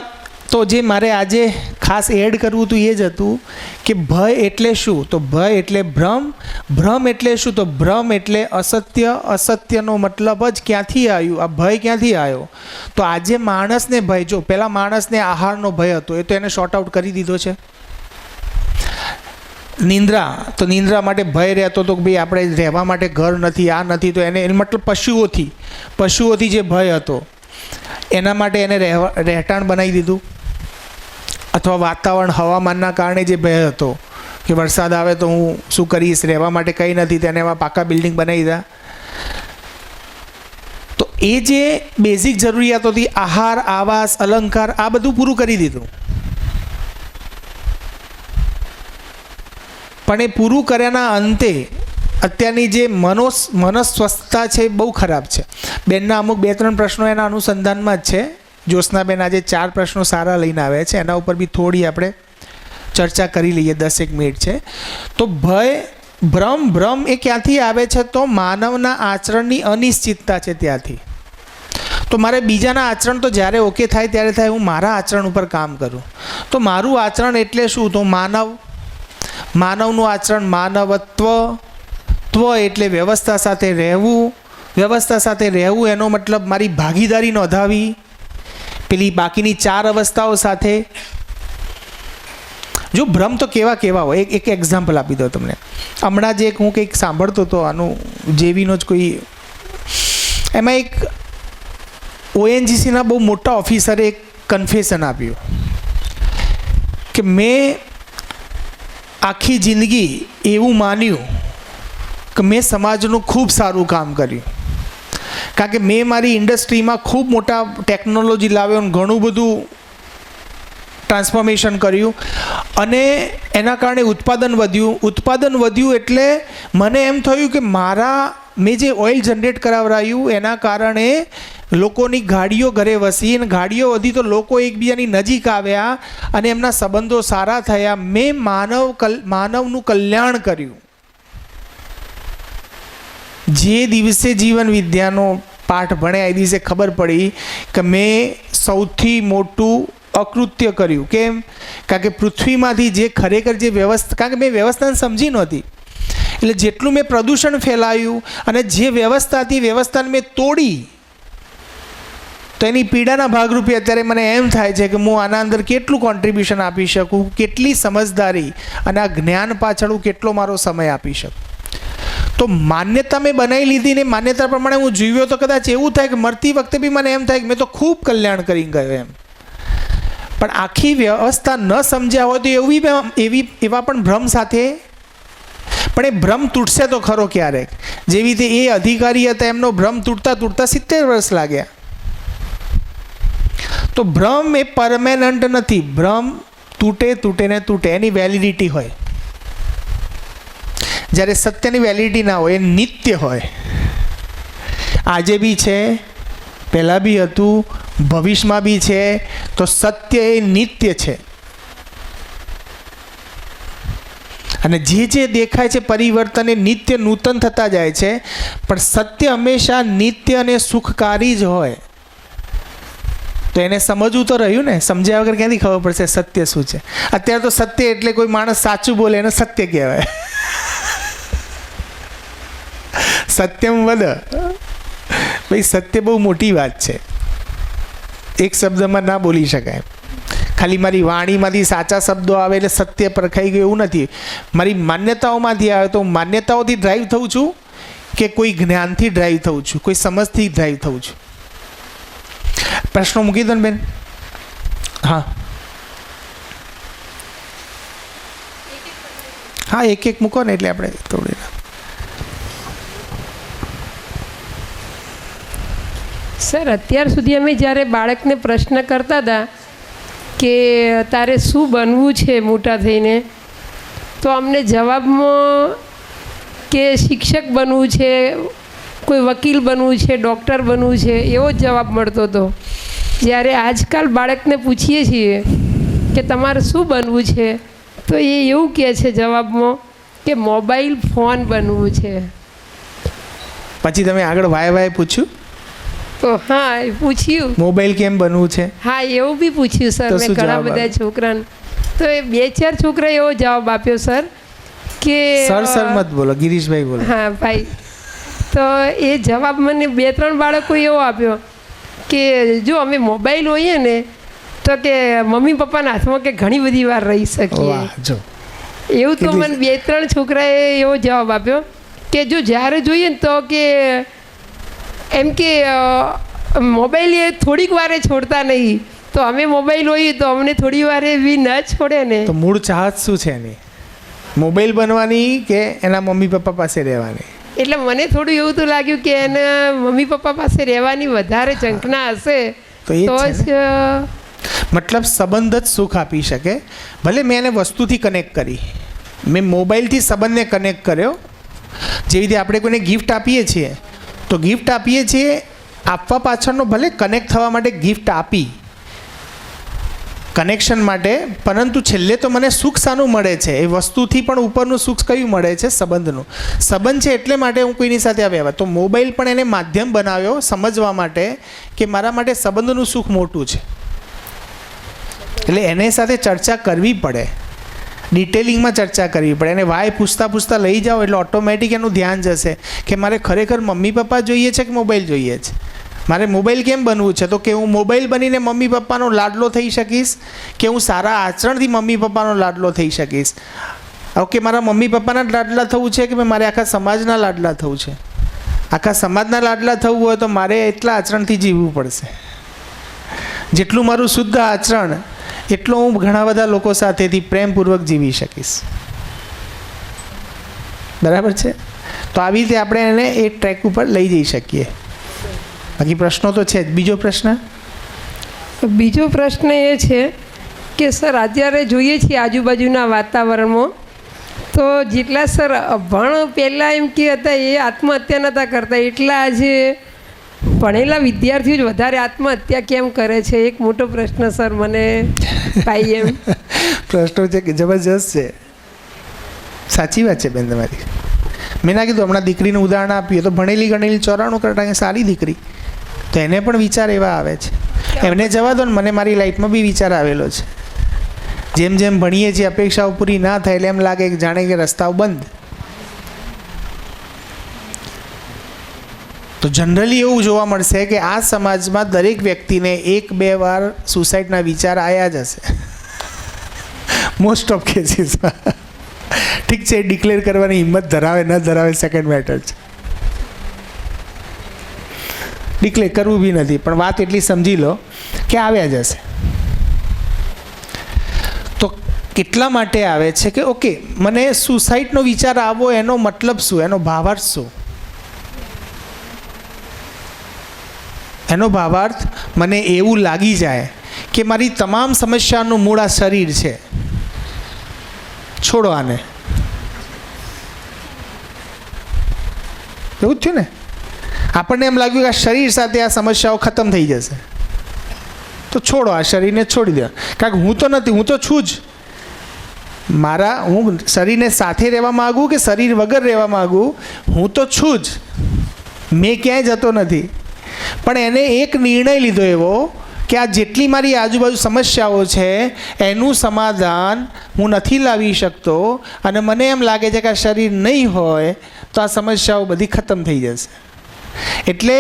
તો જે મારે આજે ખાસ એડ કરવું હતું એ જ હતું કે ભય એટલે શું? તો ભય એટલે ભ્રમ, ભ્રમ એટલે શું? તો ભ્રમ એટલે અસત્ય, અસત્યનો મતલબ જ ક્યાંથી આવ્યું? આ ભય ક્યાંથી આવ્યો? તો આજે માણસને ભય, જો પહેલાં માણસને આહારનો ભય હતો, એ તો એને શોર્ટ આઉટ કરી દીધો છે. નિંદ્રા, તો નિંદ્રા માટે ભય રહેતો હતો કે ભાઈ આપણે રહેવા માટે ઘર નથી, આ નથી, તો એને મતલબ પશુઓથી જે ભય હતો એના માટે એને રહેઠાણ બનાવી દીધું. અથવા વાતાવરણ, હવામાનના કારણે જે ભય હતો કે વરસાદ આવે તો હું શું કરીશ, રહેવા માટે કંઈ નથી, તેને એમાં પાકા બિલ્ડિંગ બનાવી દીધા. તો એ જે બેઝિક જરૂરિયાતો હતી, આહાર, આવાસ, અલંકાર, આ બધું પૂરું કરી દીધું. પણ એ પૂરું કર્યાના અંતે અત્યારની જે મનસ્વસ્થતા છે બહુ ખરાબ છે. બેનના અમુક 2-3 પ્રશ્નો એના અનુસંધાનમાં જ છે. જ્યોત્સનાબેન આજે 4 પ્રશ્નો સારા લઈને આવ્યા છે, એના ઉપર બી થોડી આપણે ચર્ચા કરી લઈએ. 10-1 મિનિટ છે. તો ભય, ભ્રમ એ ક્યાંથી આવે છે? તો માનવના આચરણની અનિશ્ચિતતા છે ત્યાંથી. તો મારે બીજાના આચરણ તો જ્યારે ઓકે થાય ત્યારે થાય, હું મારા આચરણ ઉપર કામ કરું. તો મારું આચરણ એટલે શું? તો માનવનું આચરણ, માનવત્વ, ત્વ એટલે વ્યવસ્થા સાથે રહેવું. વ્યવસ્થા સાથે રહેવું એનો મતલબ મારી ભાગીદારી નોંધાવી પેલી બાકીની 4 અવસ્થાઓ સાથે. જો ભ્રમ તો કેવા હોય, એક એક્ઝામ્પલ આપી દો તમને. હમણાં જે હું કંઈક સાંભળતો હતો, આનું જેવીનો જ કોઈ, એમાં એક ONGCના બહુ મોટા ઓફિસરે એક કન્ફેશન આપ્યું કે મેં આખી જિંદગી એવું માન્યું કે મેં સમાજનું ખૂબ સારું કામ કર્યું, કારણ કે મેં મારી ઇન્ડસ્ટ્રીમાં ખૂબ મોટા ટેકનોલોજી લાવ્યો અને ઘણું બધું ટ્રાન્સફોર્મેશન કર્યું અને એના કારણે ઉત્પાદન વધ્યું. એટલે મને એમ થયું કે મેં જે ઓઇલ જનરેટ કરાવરાયું એના કારણે લોકોની ગાડીઓ ઘરે વસી અને ગાડીઓ વધી તો લોકો એકબીજાની નજીક આવ્યા અને એમના સંબંધો સારા થયા. મેં માનવનું કલ્યાણ કર્યું. જે દિવસે જીવન વિદ્યાનો પાઠ ભણ્યા એ દિવસે ખબર પડી કે મેં સૌથી મોટું અકૃત્ય કર્યું. કેમ? કારણ કે પૃથ્વીમાંથી જે ખરેખર જે વ્યવસ્થા, કારણ કે મેં વ્યવસ્થાને સમજી નહોતી, એટલે જેટલું મેં પ્રદૂષણ ફેલાયું અને જે વ્યવસ્થા હતી વ્યવસ્થાને મેં તોડી, તો એની પીડાના ભાગરૂપે અત્યારે મને એમ થાય છે કે હું આના અંદર કેટલું કોન્ટ્રીબ્યુશન આપી શકું, કેટલી સમજદારી અને આ જ્ઞાન પાછળ હું કેટલો મારો સમય આપી શકું. તો માન્યતા મેં બનાવી લીધી ને માન્યતા પ્રમાણે હું જીવ્યો તો કદાચ એવું થાય કે મરતી વખતે બી મને એમ થાય કે મેં તો ખૂબ કલ્યાણ કરી ગયો એમ. પણ આખી વ્યવસ્થા ન સમજ્યા હોય તો એવા પણ ભ્રમ સાથે, પણ એ ભ્રમ તૂટશે તો ખરો ક્યારેક. જેવી રીતે એ અધિકારી હતા, એમનો ભ્રમ તૂટતા 70 વર્ષ લાગ્યા. તો ભ્રમ એ પરમેનન્ટ નથી. ભ્રમ તૂટે, એની વેલિડિટી હોય. જ્યારે સત્યની વેલિડિટી ના હોય, એ નિત્ય હોય. આજે બી છે, પહેલાં બી હતું, ભવિષ્યમાં બી છે. તો સત્ય એ નિત્ય છે અને જે દેખાય છે પરિવર્તન એ નિત્ય નૂતન થતા જાય છે. પણ સત્ય હંમેશા નિત્ય અને સુખકારી જ હોય. તો એને સમજવું તો રહ્યું ને. સમજ્યા વગર ક્યાંથી ખબર પડશે સત્ય શું છે? અત્યારે તો સત્ય એટલે કોઈ માણસ સાચું બોલે એને સત્ય કહેવાય. સત્યમ વદ, ભાઈ સત્ય બહુ મોટી વાત છે, એક શબ્દમાં ના બોલી શકાય. ખાલી મારી વાણીમાંથી સાચા શબ્દો આવે એટલે સત્ય પરખાઈ ગયું એવું નથી. મારી માન્યતાઓમાંથી આવે તો માન્યતાઓથી ડ્રાઈવ થઉં છું કે કોઈ જ્ઞાનથી ડ્રાઈવ થઉં છું, કોઈ સમજથી ડ્રાઈવ થઉં છું. પ્રશ્નો મૂકી દો ને બેન. હા એક મૂકો ને એટલે આપણે થોડી. સર, અત્યાર સુધી અમે જ્યારે બાળકને પ્રશ્ન કરતા હતા કે તારે શું બનવું છે મોટા થઈને, તો અમને જવાબમાં કે શિક્ષક બનવું છે, કોઈ વકીલ બનવું છે, ડૉક્ટર બનવું છે, એવો જ જવાબ મળતો હતો. જ્યારે આજકાલ બાળકને પૂછીએ છીએ કે તમારે શું બનવું છે, તો એ એવું કહે છે જવાબમાં કે મોબાઈલ ફોન બનવું છે. પછી તમે આગળ વાય પૂછ્યું? તો હા, પૂછ્યું મોબાઈલ કેમ બનવું છે? હા, એવું બી પૂછ્યું સર મેં ઘણા બધા છોકરાને. તો એ 2-4 છોકરાએ એવો જવાબ આપ્યો સર કે સર મત બોલો, ગિરીશભાઈ બોલો. હા ભાઈ, તો એ જવાબ મને 2-3 બાળકોએ એવો આપ્યો કે જો અમે મોબાઈલ હોઈએ ને તો કે મમ્મી પપ્પાના હાથમાં કે ઘણી બધી વાર રહી શકીએ. વાહ, જો એવું તો મને 2-3 છોકરાએ એવો જવાબ આપ્યો કે જો જ્યારે જોઈએ ને તો કે એમ કે મોબાઈલ એ થોડીક વારે છોડતા નહીં, તો અમે મોબાઈલ હોઈએ તો અમને થોડી વારે બી ન છોડે ને. તો મૂળ ચાહત શું છે એની? મોબાઈલ બનવાની કે એના મમ્મી પપ્પા પાસે રહેવાની? એટલે મને થોડું એવું તો લાગ્યું કે એના મમ્મી પપ્પા પાસે રહેવાની વધારે ઝંખના હશે તો એ તો જ છે જ મતલબ સંબંધ જ સુખ આપી શકે. ભલે મેં એને વસ્તુથી કનેક્ટ કરી, મેં મોબાઈલથી સંબંધને કનેક્ટ કર્યો. જેવી રીતે આપણે કોઈને ગિફ્ટ આપીએ છીએ તો ગિફ્ટ આપીએ છીએ, આપવા પાછળનો ભલે કનેક્ટ થવા માટે ગિફ્ટ આપી, કનેક્શન માટે, પરંતુ છેલ્લે તો મને સુખ શાનું મળે છે? એ વસ્તુથી પણ ઉપરનું સુખ કયું મળે છે? સંબંધનું. સંબંધ છે એટલે માટે હું કોઈની સાથે આવ્યા. તો મોબાઈલ પણ એને માધ્યમ બનાવ્યો સમજવા માટે કે મારા માટે સંબંધનું સુખ મોટું છે. એટલે એને સાથે ચર્ચા કરવી પડે, ડિટેલિંગમાં ચર્ચા કરવી પડે. એને વાય પૂછતા લઈ જાઓ એટલે ઓટોમેટિક એનું ધ્યાન જશે કે મારે ખરેખર મમ્મી પપ્પા જોઈએ છે કે મોબાઈલ જોઈએ છે. મારે મોબાઈલ કેમ બનવું છે? તો કે હું મોબાઈલ બનીને મમ્મી પપ્પાનો લાડલો થઈ શકીશ, કે હું સારા આચરણથી મમ્મી પપ્પાનો લાડલો થઈ શકીશ. ઓકે, મારા મમ્મી પપ્પાના જ લાડલા થવું છે કે મારે આખા સમાજના લાડલા થવું છે? આખા સમાજના લાડલા થવું હોય તો મારે એટલા આચરણથી જીવવું પડશે. જેટલું મારું શુદ્ધ આચરણ એટલો હું ઘણા બધા લોકો સાથેથી પ્રેમપૂર્વક જીવી શકીશ. બરાબર છે? તો આવી રીતે આપણે એને એ ટ્રેક ઉપર લઈ જઈ શકીએ. બાકી પ્રશ્નો તો છે જ. બીજો પ્રશ્ન? બીજો પ્રશ્ન એ છે કે સર અત્યારે જોઈએ છીએ આજુબાજુના વાતાવરણમાં તો જેટલા સર અભણ પહેલાં એમ કે હતા એ આત્મહત્યા નહોતા કરતા, એટલા આજે ભણેલા વિદ્યાર્થીઓ જ વધારે આત્મહત્યા કેમ કરે છે? એક મોટો પ્રશ્ન સર મને ભાઈ એમ. પ્રશ્નો છે કે જબરજસ્ત છે. સાચી વાત છે બેન તમારી. મેં ના કીધું હમણાં દીકરીનું ઉદાહરણ આપીએ તો ભણેલી ગણેલી 94% સારી દીકરી, તો એને પણ વિચાર એવા આવે છે. એમને જવા દો ને, મને મારી લાઈફમાં બી વિચાર આવેલો છે. જેમ જેમ ભણીએ છીએ અપેક્ષાઓ પૂરી ના થાય એટલે એમ લાગે કે જાણે કે રસ્તાઓ બંધ. તો જનરલી એવું જોવા મળશે કે આ સમાજમાં દરેક વ્યક્તિને 1-2 વાર સુસાઇડના વિચાર આવ્યા જ હશે, મોસ્ટ ઓફ કેસીસમાં. ઠીક છે, ડિક્લેર કરવાની હિંમત ધરાવે ન ધરાવે સેકન્ડ મેટર છે. ડિક્લેર કરવું બી નથી, પણ વાત એટલી સમજી લો કે આવ્યા જ હશે. તો કેટલા માટે આવે છે કે ઓકે મને સુસાઇડનો વિચાર આવવો, એનો મતલબ શું, એનો ભાવાર્થ શું? એનો ભાવાર્થ મને એવું લાગી જાય કે મારી તમામ સમસ્યાનું મૂળ આ શરીર છે, છોડો આને. એવું જ થયું ને? આપણને એમ લાગ્યું કે આ શરીર સાથે આ સમસ્યાઓ ખતમ થઈ જશે, તો છોડો આ શરીરને, છોડી દો. કારણ કે હું તો નથી, હું તો છું જ. હું શરીરને સાથે રહેવા માગું કે શરીર વગર રહેવા માગું, હું તો છું જ, મેં ક્યાંય જતો નથી. પણ એને એક નિર્ણય લીધો એવો કે આ જેટલી મારી આજુબાજુ સમસ્યાઓ છે એનું સમાધાન હું નથી લાવી શકતો, અને મને એમ લાગે છે કે આ શરીર નહીં હોય તો આ સમસ્યાઓ બધી ખતમ થઈ જશે. એટલે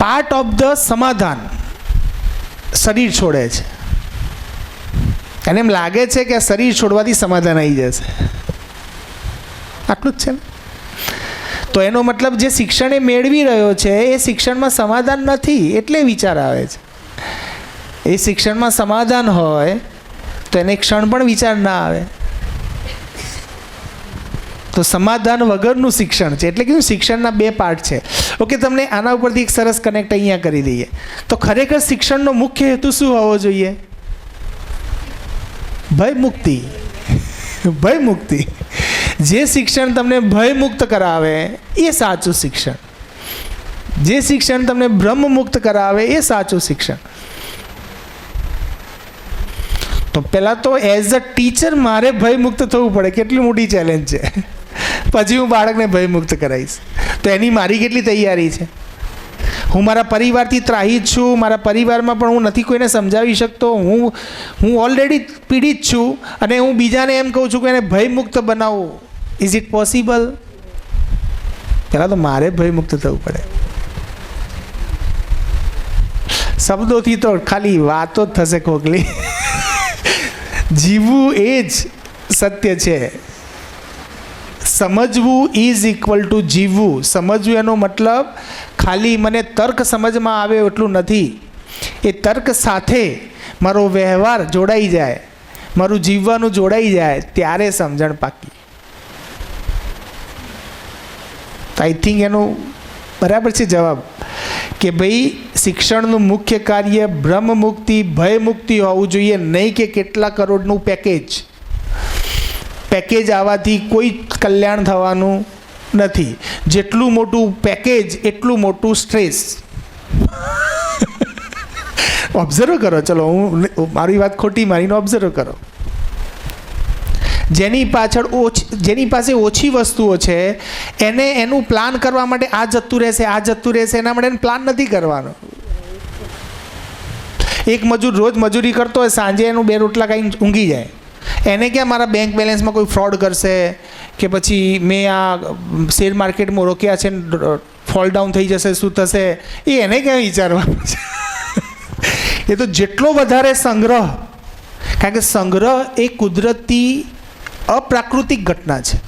પાર્ટ ઓફ ધ સમાધાન શરીર છોડે છે. એને એમ લાગે છે કે આ શરીર છોડવાથી સમાધાન આવી જશે. આટલું જ છે ને? તો એનો મતલબ જે શિક્ષણ એ મેળવી રહ્યો છે એ શિક્ષણમાં સમાધાન નથી, એટલે વિચાર આવે છે. એ શિક્ષણમાં સમાધાન હોય તો એને ક્ષણ પણ વિચાર ના આવે. તો સમાધાન વગરનું શિક્ષણ છે. એટલે કે શિક્ષણના 2 પાર્ટ છે. ઓકે, તમને આના ઉપરથી એક સરસ કનેક્ટ અહીંયા કરી દઈએ. તો ખરેખર શિક્ષણનો મુખ્ય હેતુ શું હોવો જોઈએ? ભય મુક્તિ. ભય મુક્તિ. જે શિક્ષણ તમને ભયમુક્ત કરાવે એ સાચું શિક્ષણ. જે શિક્ષણ તમને બ્રહ્મમુક્ત કરાવે એ સાચું શિક્ષણ. તો પહેલાં તો એઝ અ ટીચર મારે ભયમુક્ત થવું પડે. કેટલી મોટી ચેલેન્જ છે. પછી હું બાળકને ભયમુક્ત કરાવીશ, તો એની મારી કેટલી તૈયારી છે. હું મારા પરિવારથી ત્રાહિત છું, મારા પરિવારમાં પણ હું નથી કોઈને સમજાવી શકતો, હું ઓલરેડી પીડિત છું અને હું બીજાને એમ કહું છું કે એને ભયમુક્ત બનાવો. Is it possible? પહેલાં તો મારે ભયમુક્ત થવું પડે. શબ્દોથી તો ખાલી વાતો જ થશે ખોખલી. જીવવું એ જ સત્ય છે. સમજવું ઇઝ ઇક્વલ ટુ જીવવું. સમજવું એનો મતલબ ખાલી મને તર્ક સમજમાં આવે એટલું નથી. એ તર્ક સાથે મારો વ્યવહાર જોડાઈ જાય, મારું જીવવાનું જોડાઈ જાય, ત્યારે સમજણ પાકી. આઈ થિંક એનો બરાબર છે જવાબ કે ભાઈ શિક્ષણનું મુખ્ય કાર્ય ભ્રમ મુક્તિ, ભય મુક્તિ હોવું જોઈએ, નહીં કે કેટલા કરોડનું પેકેજ આવવાથી કોઈ કલ્યાણ થવાનું નથી. જેટલું મોટું પેકેજ એટલું મોટું સ્ટ્રેસ. ઓબ્ઝર્વ કરો, ચલો હું મારી વાત ખોટી મારીને ઓબ્ઝર્વ કરો. જેની પાસે ઓછી વસ્તુઓ છે એને એનું પ્લાન કરવા માટે આ જતું રહેશે, એના માટે પ્લાન નથી કરવાનો. એક મજૂર રોજ મજૂરી કરતો હોય, સાંજે એનું 2 રોટલા ખાઈને ઊંઘી જાય. એને ક્યાં મારા બેંક બેલેન્સમાં કોઈ ફ્રોડ કરશે કે પછી મેં આ શેર માર્કેટમાં રોક્યા છે ફોલ ડાઉન થઈ જશે, શું થશે, એ એને ક્યાં વિચારવાનું છે. એ તો જેટલો વધારે સંગ્રહ, કારણ કે સંગ્રહ એ કુદરતી અપ્રાકૃતિક ઘટના છે,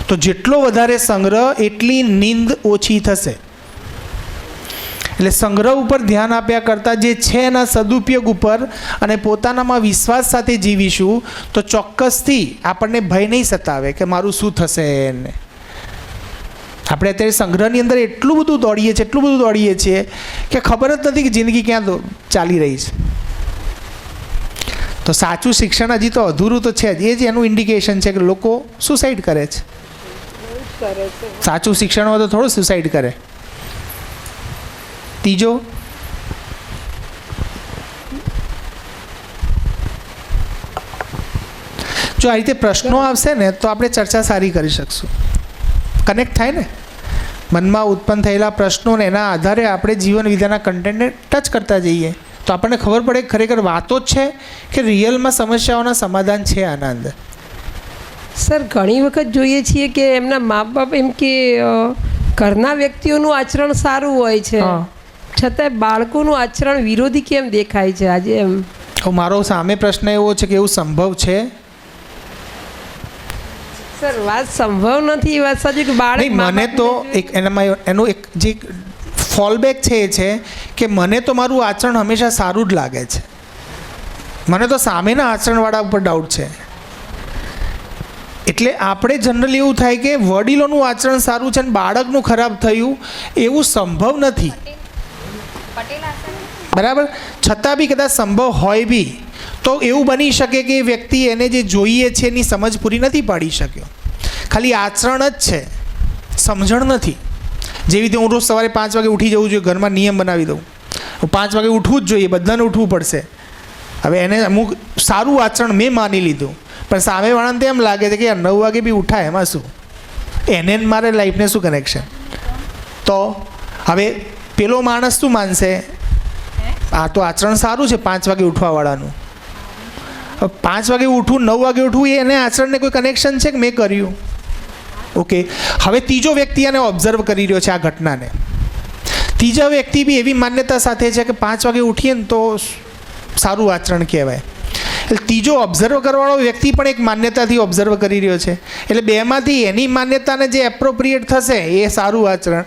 તો જેટલો વધારે સંગ્રહ એટલી નીંદ ઓછી થશે. એટલે સંગ્રહ ઉપર ધ્યાન આપ્યા કરતાં જે છે એના સદુપયોગ ઉપર અને પોતાનામાં વિશ્વાસ સાથે જીવીશું તો ચોક્કસથી આપણને ભય નહીં સતાવે કે મારું શું થશે એને. આપણે અત્યારે સંગ્રહની અંદર એટલું બધું દોડીએ છીએ કે ખબર જ નથી કે જિંદગી ક્યાં ચાલી રહી છે. તો સાચું શિક્ષણ હજી તો અધૂરું તો છે જ. એ જ એનું ઇન્ડિકેશન છે કે લોકો સુસાઇડ કરે છે. સાચું શિક્ષણ હોય તો થોડું સુસાઇડ કરે. ત્રીજો, જો આ રીતે પ્રશ્નો આવશે ને તો આપણે ચર્ચા સારી કરી શકશું. કનેક્ટ થાય ને મનમાં ઉત્પન્ન થયેલા પ્રશ્નોને એના આધારે આપણે જીવન વિધાના કન્ટેન્ટને ટચ કરતા જઈએ તો આપણને ખબર પડે ખરેખર વાતો જ છે કે રિયલમાં સમસ્યાઓના સમાધાન છે આના અંદર. સર, ઘણી વખત જોઈએ છીએ કે એમના મા બાપ એમ કે ઘરના વ્યક્તિઓનું આચરણ સારું હોય છે, છતાંય બાળકોનું આચરણ વિરોધી કેમ દેખાય છે આજે? એમ મારો સામે પ્રશ્ન એવો છે કે એવું સંભવ છે? સર, વાત સંભવ નથી, વાત સાચી કે બાળક મને તો એક એનું એક જે ફોલબેક છે એ છે કે મને તો મારું આચરણ હંમેશા સારું જ લાગે છે. મને તો સામેના આચરણવાળા ઉપર ડાઉટ છે. એટલે આપણે જનરલી એવું થાય કે વડીલોનું આચરણ સારું છે અને બાળકનું ખરાબ થયું, એવું સંભવ નથી. બરાબર? છતાં બી કદાચ સંભવ હોય બી તો એવું બની શકે કે એ વ્યક્તિ એને જે જોઈએ છે એની સમજ પૂરી નથી પાડી શક્યો. ખાલી આચરણ જ છે, સમજણ નથી. જેવી રીતે હું રોજ સવારે 5 વાગે ઉઠી જવું જોઈએ, ઘરમાં નિયમ બનાવી દઉં, 5 વાગે ઉઠવું જ જોઈએ, બધાને ઉઠવું પડશે. હવે એને અમુક સારું આચરણ મેં માની લીધું, પણ સામેવાળાને તો એમ લાગે છે કે યાર 9 વાગે બી ઉઠાય, એમાં શું, એને મારે લાઈફને શું કનેક્શન? તો હવે પેલો માણસ શું માનશે? આ તો આચરણ સારું છે 5 વાગે ઉઠવાવાળાનું. 5 વાગે ઉઠવું, 9 વાગે ઉઠવું, એ એને આચરણને કોઈ કનેક્શન છે કે મેં કર્યું? ઓકે, હવે ત્રીજો વ્યક્તિ આને ઓબ્ઝર્વ કરી રહ્યો છે આ ઘટનાને. ત્રીજા વ્યક્તિ બી એવી માન્યતા સાથે છે કે 5 વાગે ઉઠીએ ને તો સારું આચરણ કહેવાય. એટલે ત્રીજો ઓબ્ઝર્વ કરવાવાળો વ્યક્તિ પણ એક માન્યતાથી ઓબ્ઝર્વ કરી રહ્યો છે. એટલે બેમાંથી એની માન્યતાને જે એપ્રોપ્રિએટ થશે એ સારું આચરણ.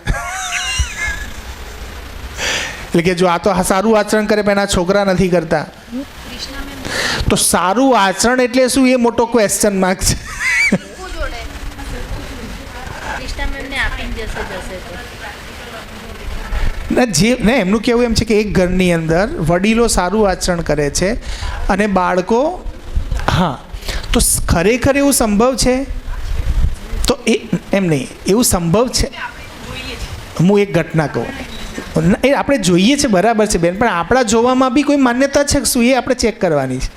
એટલે કે જો આ તો સારું આચરણ કરે પણ એના છોકરા નથી કરતા, તો સારું આચરણ એટલે શું એ મોટો ક્વેશ્ચન માર્ક છે. ના, એમનું કહેવું એમ છે કે એક ઘરની અંદર વડીલો સારું આચરણ કરે છે અને બાળકો, હા, તો ખરેખર એવું સંભવ છે? તો એ એમ નહીં, એવું સંભવ છે. હું એક ઘટના કહું, એ આપણે જોઈએ છે, બરાબર છે બેન, પણ આપણા જોવામાં બી કોઈ માન્યતા છે શું, એ આપણે ચેક કરવાની છે.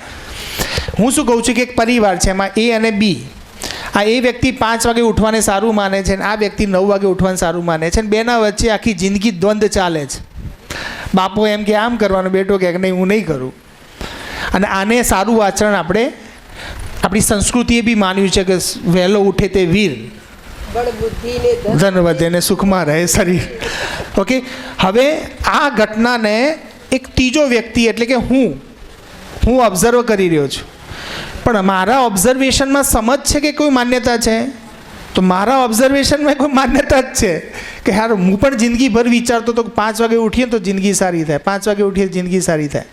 હું શું કહું છું કે એક પરિવાર છે, એમાં એ અને બી. આ એ વ્યક્તિ 5 વાગે ઉઠવાને સારું માને છે ને આ વ્યક્તિ 9 વાગે ઉઠવાને સારું માને છે ને બેના વચ્ચે આખી જિંદગી દ્વંદ્વ ચાલે છે. બાપો એમ કે આમ કરવાનું, બેટો કે નહીં હું નહીં કરું. અને આને સારું આચરણ આપણે આપણી સંસ્કૃતિએ બી માન્યું છે કે વહેલો ઉઠે તે વીર, ધન વધે ને સુખમાં રહે શરીર. ઓકે, હવે આ ઘટનાને એક ત્રીજો વ્યક્તિ એટલે કે હું ઓબ્ઝર્વ કરી રહ્યો છું, પણ મારા ઓબ્ઝર્વેશનમાં સમજ છે કે કોઈ માન્યતા છે? તો મારા ઓબ્ઝર્વેશનમાં કોઈ માન્યતા જ છે કે યાર હું પણ જિંદગીભર વિચારતો હતો કે 5 વાગે ઉઠીએ તો જિંદગી સારી થાય, 5 વાગે ઉઠીએ જિંદગી સારી થાય.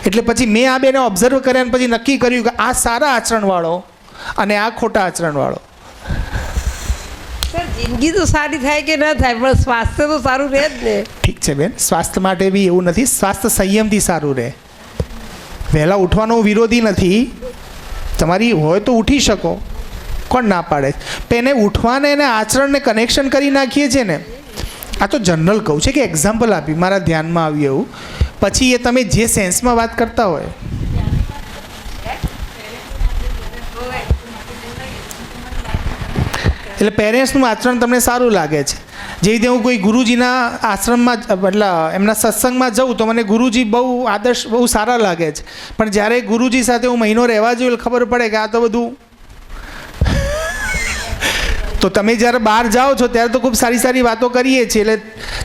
એટલે પછી મેં આ બેને ઓબ્ઝર્વ કર્યા અને પછી નક્કી કર્યું કે આ સારા આચરણવાળો અને આ ખોટા આચરણવાળો. સર જિંદગી તો સારી થાય કે ન થાય પણ સ્વાસ્થ્ય તો સારું રહે જ ને. ઠીક છે બેન, સ્વાસ્થ્ય માટે બી એવું નથી, સ્વાસ્થ્ય સંયમથી સારું રહે. વહેલા ઉઠવાનો વિરોધી નથી, તમારી હોય તો ઉઠી શકો, કોણ ના પાડે? પણ એને ઉઠવાને અને આચરણને કનેક્શન કરી નાખીએ છીએ ને. આ તો જનરલ કહું છે કે એક્ઝામ્પલ આપી, મારા ધ્યાનમાં આવ્યું એવું. પછી એ તમે જે સેન્સમાં વાત કરતા હોય, એટલે પેરેન્ટ્સનું આચરણ તમને સારું લાગે છે. જે રીતે હું કોઈ ગુરુજીના આશ્રમમાં એટલે એમના સત્સંગમાં જાઉં તો મને ગુરુજી બહુ આદર્શ, બહુ સારા લાગે છે. પણ જ્યારે ગુરુજી સાથે હું મહિનો રહેવા જાઉં એટલે ખબર પડે કે આ તો બધું. તો તમે જ્યારે બહાર જાઓ છો ત્યારે તો ખૂબ સારી સારી વાતો કરીએ છીએ, એટલે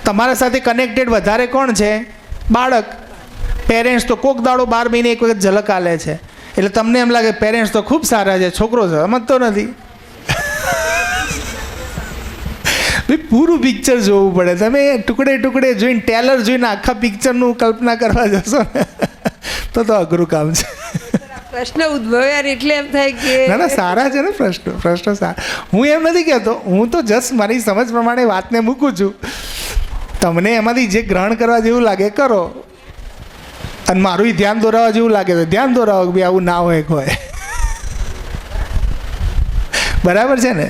તમારા સાથે કનેક્ટેડ વધારે કોણ છે? બાળક. પેરેન્ટ્સ તો કોક દાડો 12 મહિને એક વખત ઝલક આલે છે, એટલે તમને એમ લાગે પેરેન્ટ્સ તો ખૂબ સારા છે, છોકરો સમજતો નથી. પૂરું પિક્ચર જોવું પડે. તમે ટુકડે ટુકડે જોઈને ટેલર જોઈને આખા પિક્ચરનું કલ્પના કરવા જશો ને તો અઘરું કામ છે. પ્રશ્ન ઉદ્ભવ્યા એટલે એમ થાય કે ના સારા છે ને પ્રશ્ન સારા. હું એમ નથી કહેતો, હું તો જસ્ટ મારી સમજ પ્રમાણે વાતને મૂકું છું. તમને એમાંથી જે ગ્રહણ કરવા જેવું લાગે કરો, અને મારું ધ્યાન દોરાવવા જેવું લાગે તો ધ્યાન દોરાવો કે ભાઈ આવું ના હોય હોય. બરાબર છે ને?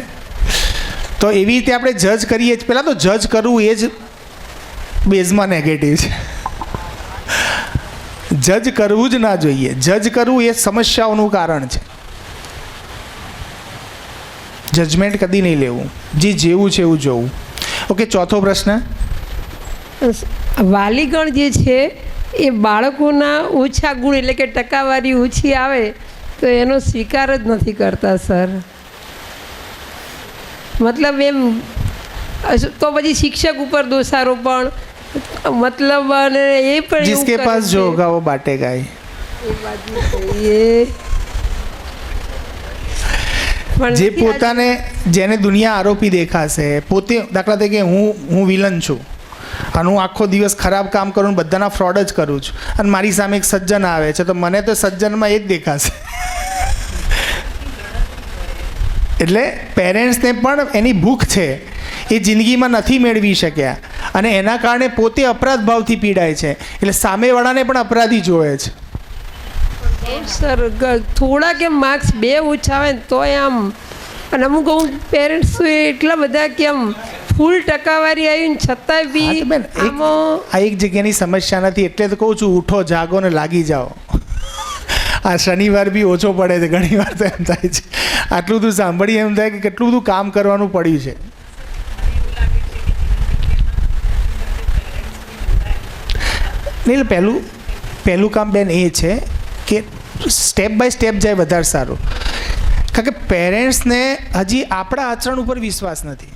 તો એવી રીતે આપણે જજ કરીએ છીએ. પહેલાં તો જજ કરવું એ જ બેઝમાં નેગેટિવ છે. જજ કરવું જ ના જોઈએ. જજ કરવું એ સમસ્યાઓનું કારણ છે. જજમેન્ટ કદી નહીં લેવું, જે જેવું છે એવું જોવું. ઓકે, ચોથો પ્રશ્ન. વાલીગણ જે છે એ બાળકોના ઓછા ગુણ એટલે કે ટકાવારી ઓછી આવે તો એનો સ્વીકાર જ નથી કરતા સર. મતલબ એમ તો પછી શિક્ષક ઉપર દોષારોપણ, મતલબ અને એ પણ जिसके पास जो होगा वो बांटेगा ही. જે પોતાને, જેને દુનિયા આરોપી દેખાશે, પોતે દાખલા તરીકે હું વિલન છું અને હું આખો દિવસ ખરાબ કામ કરું, બધાના ફ્રોડ જ કરું છું, અને મારી સામે એક સજ્જન આવે છે તો મને તો સજ્જનમાં એ જ દેખાશે. એટલે પેરેન્ટ્સને પણ એની ભૂખ છે, એ જિંદગીમાં નથી મેળવી શક્યા અને એના કારણે પોતે અપરાધ ભાવથી પીડાય છે, એટલે સામેવાળાને પણ અપરાધી જોવે છે. સર થોડા કેમ માર્ક્સ 2 ઓછા આવે ને તોય આમ, અને અમુક પેરેન્ટ્સ એટલા બધા કેમ ફૂલ ટકાવારી આવી ને છતાંય બી આ એક જગ્યાની સમસ્યા નથી. એટલે તો કહું છું, ઉઠો જાગો ને લાગી જાઓ. આ શનિવાર બી ઓછો પડે છે ઘણી વાર. તો એમ થાય છે આટલું બધું સાંભળી એમ થાય કે કેટલું બધું કામ કરવાનું પડ્યું છે. નહીં, પહેલું કામ બેન એ છે કે સ્ટેપ બાય સ્ટેપ જાય વધારે સારું. કારણ કે પેરેન્ટ્સને હજી આપણા આચરણ ઉપર વિશ્વાસ નથી.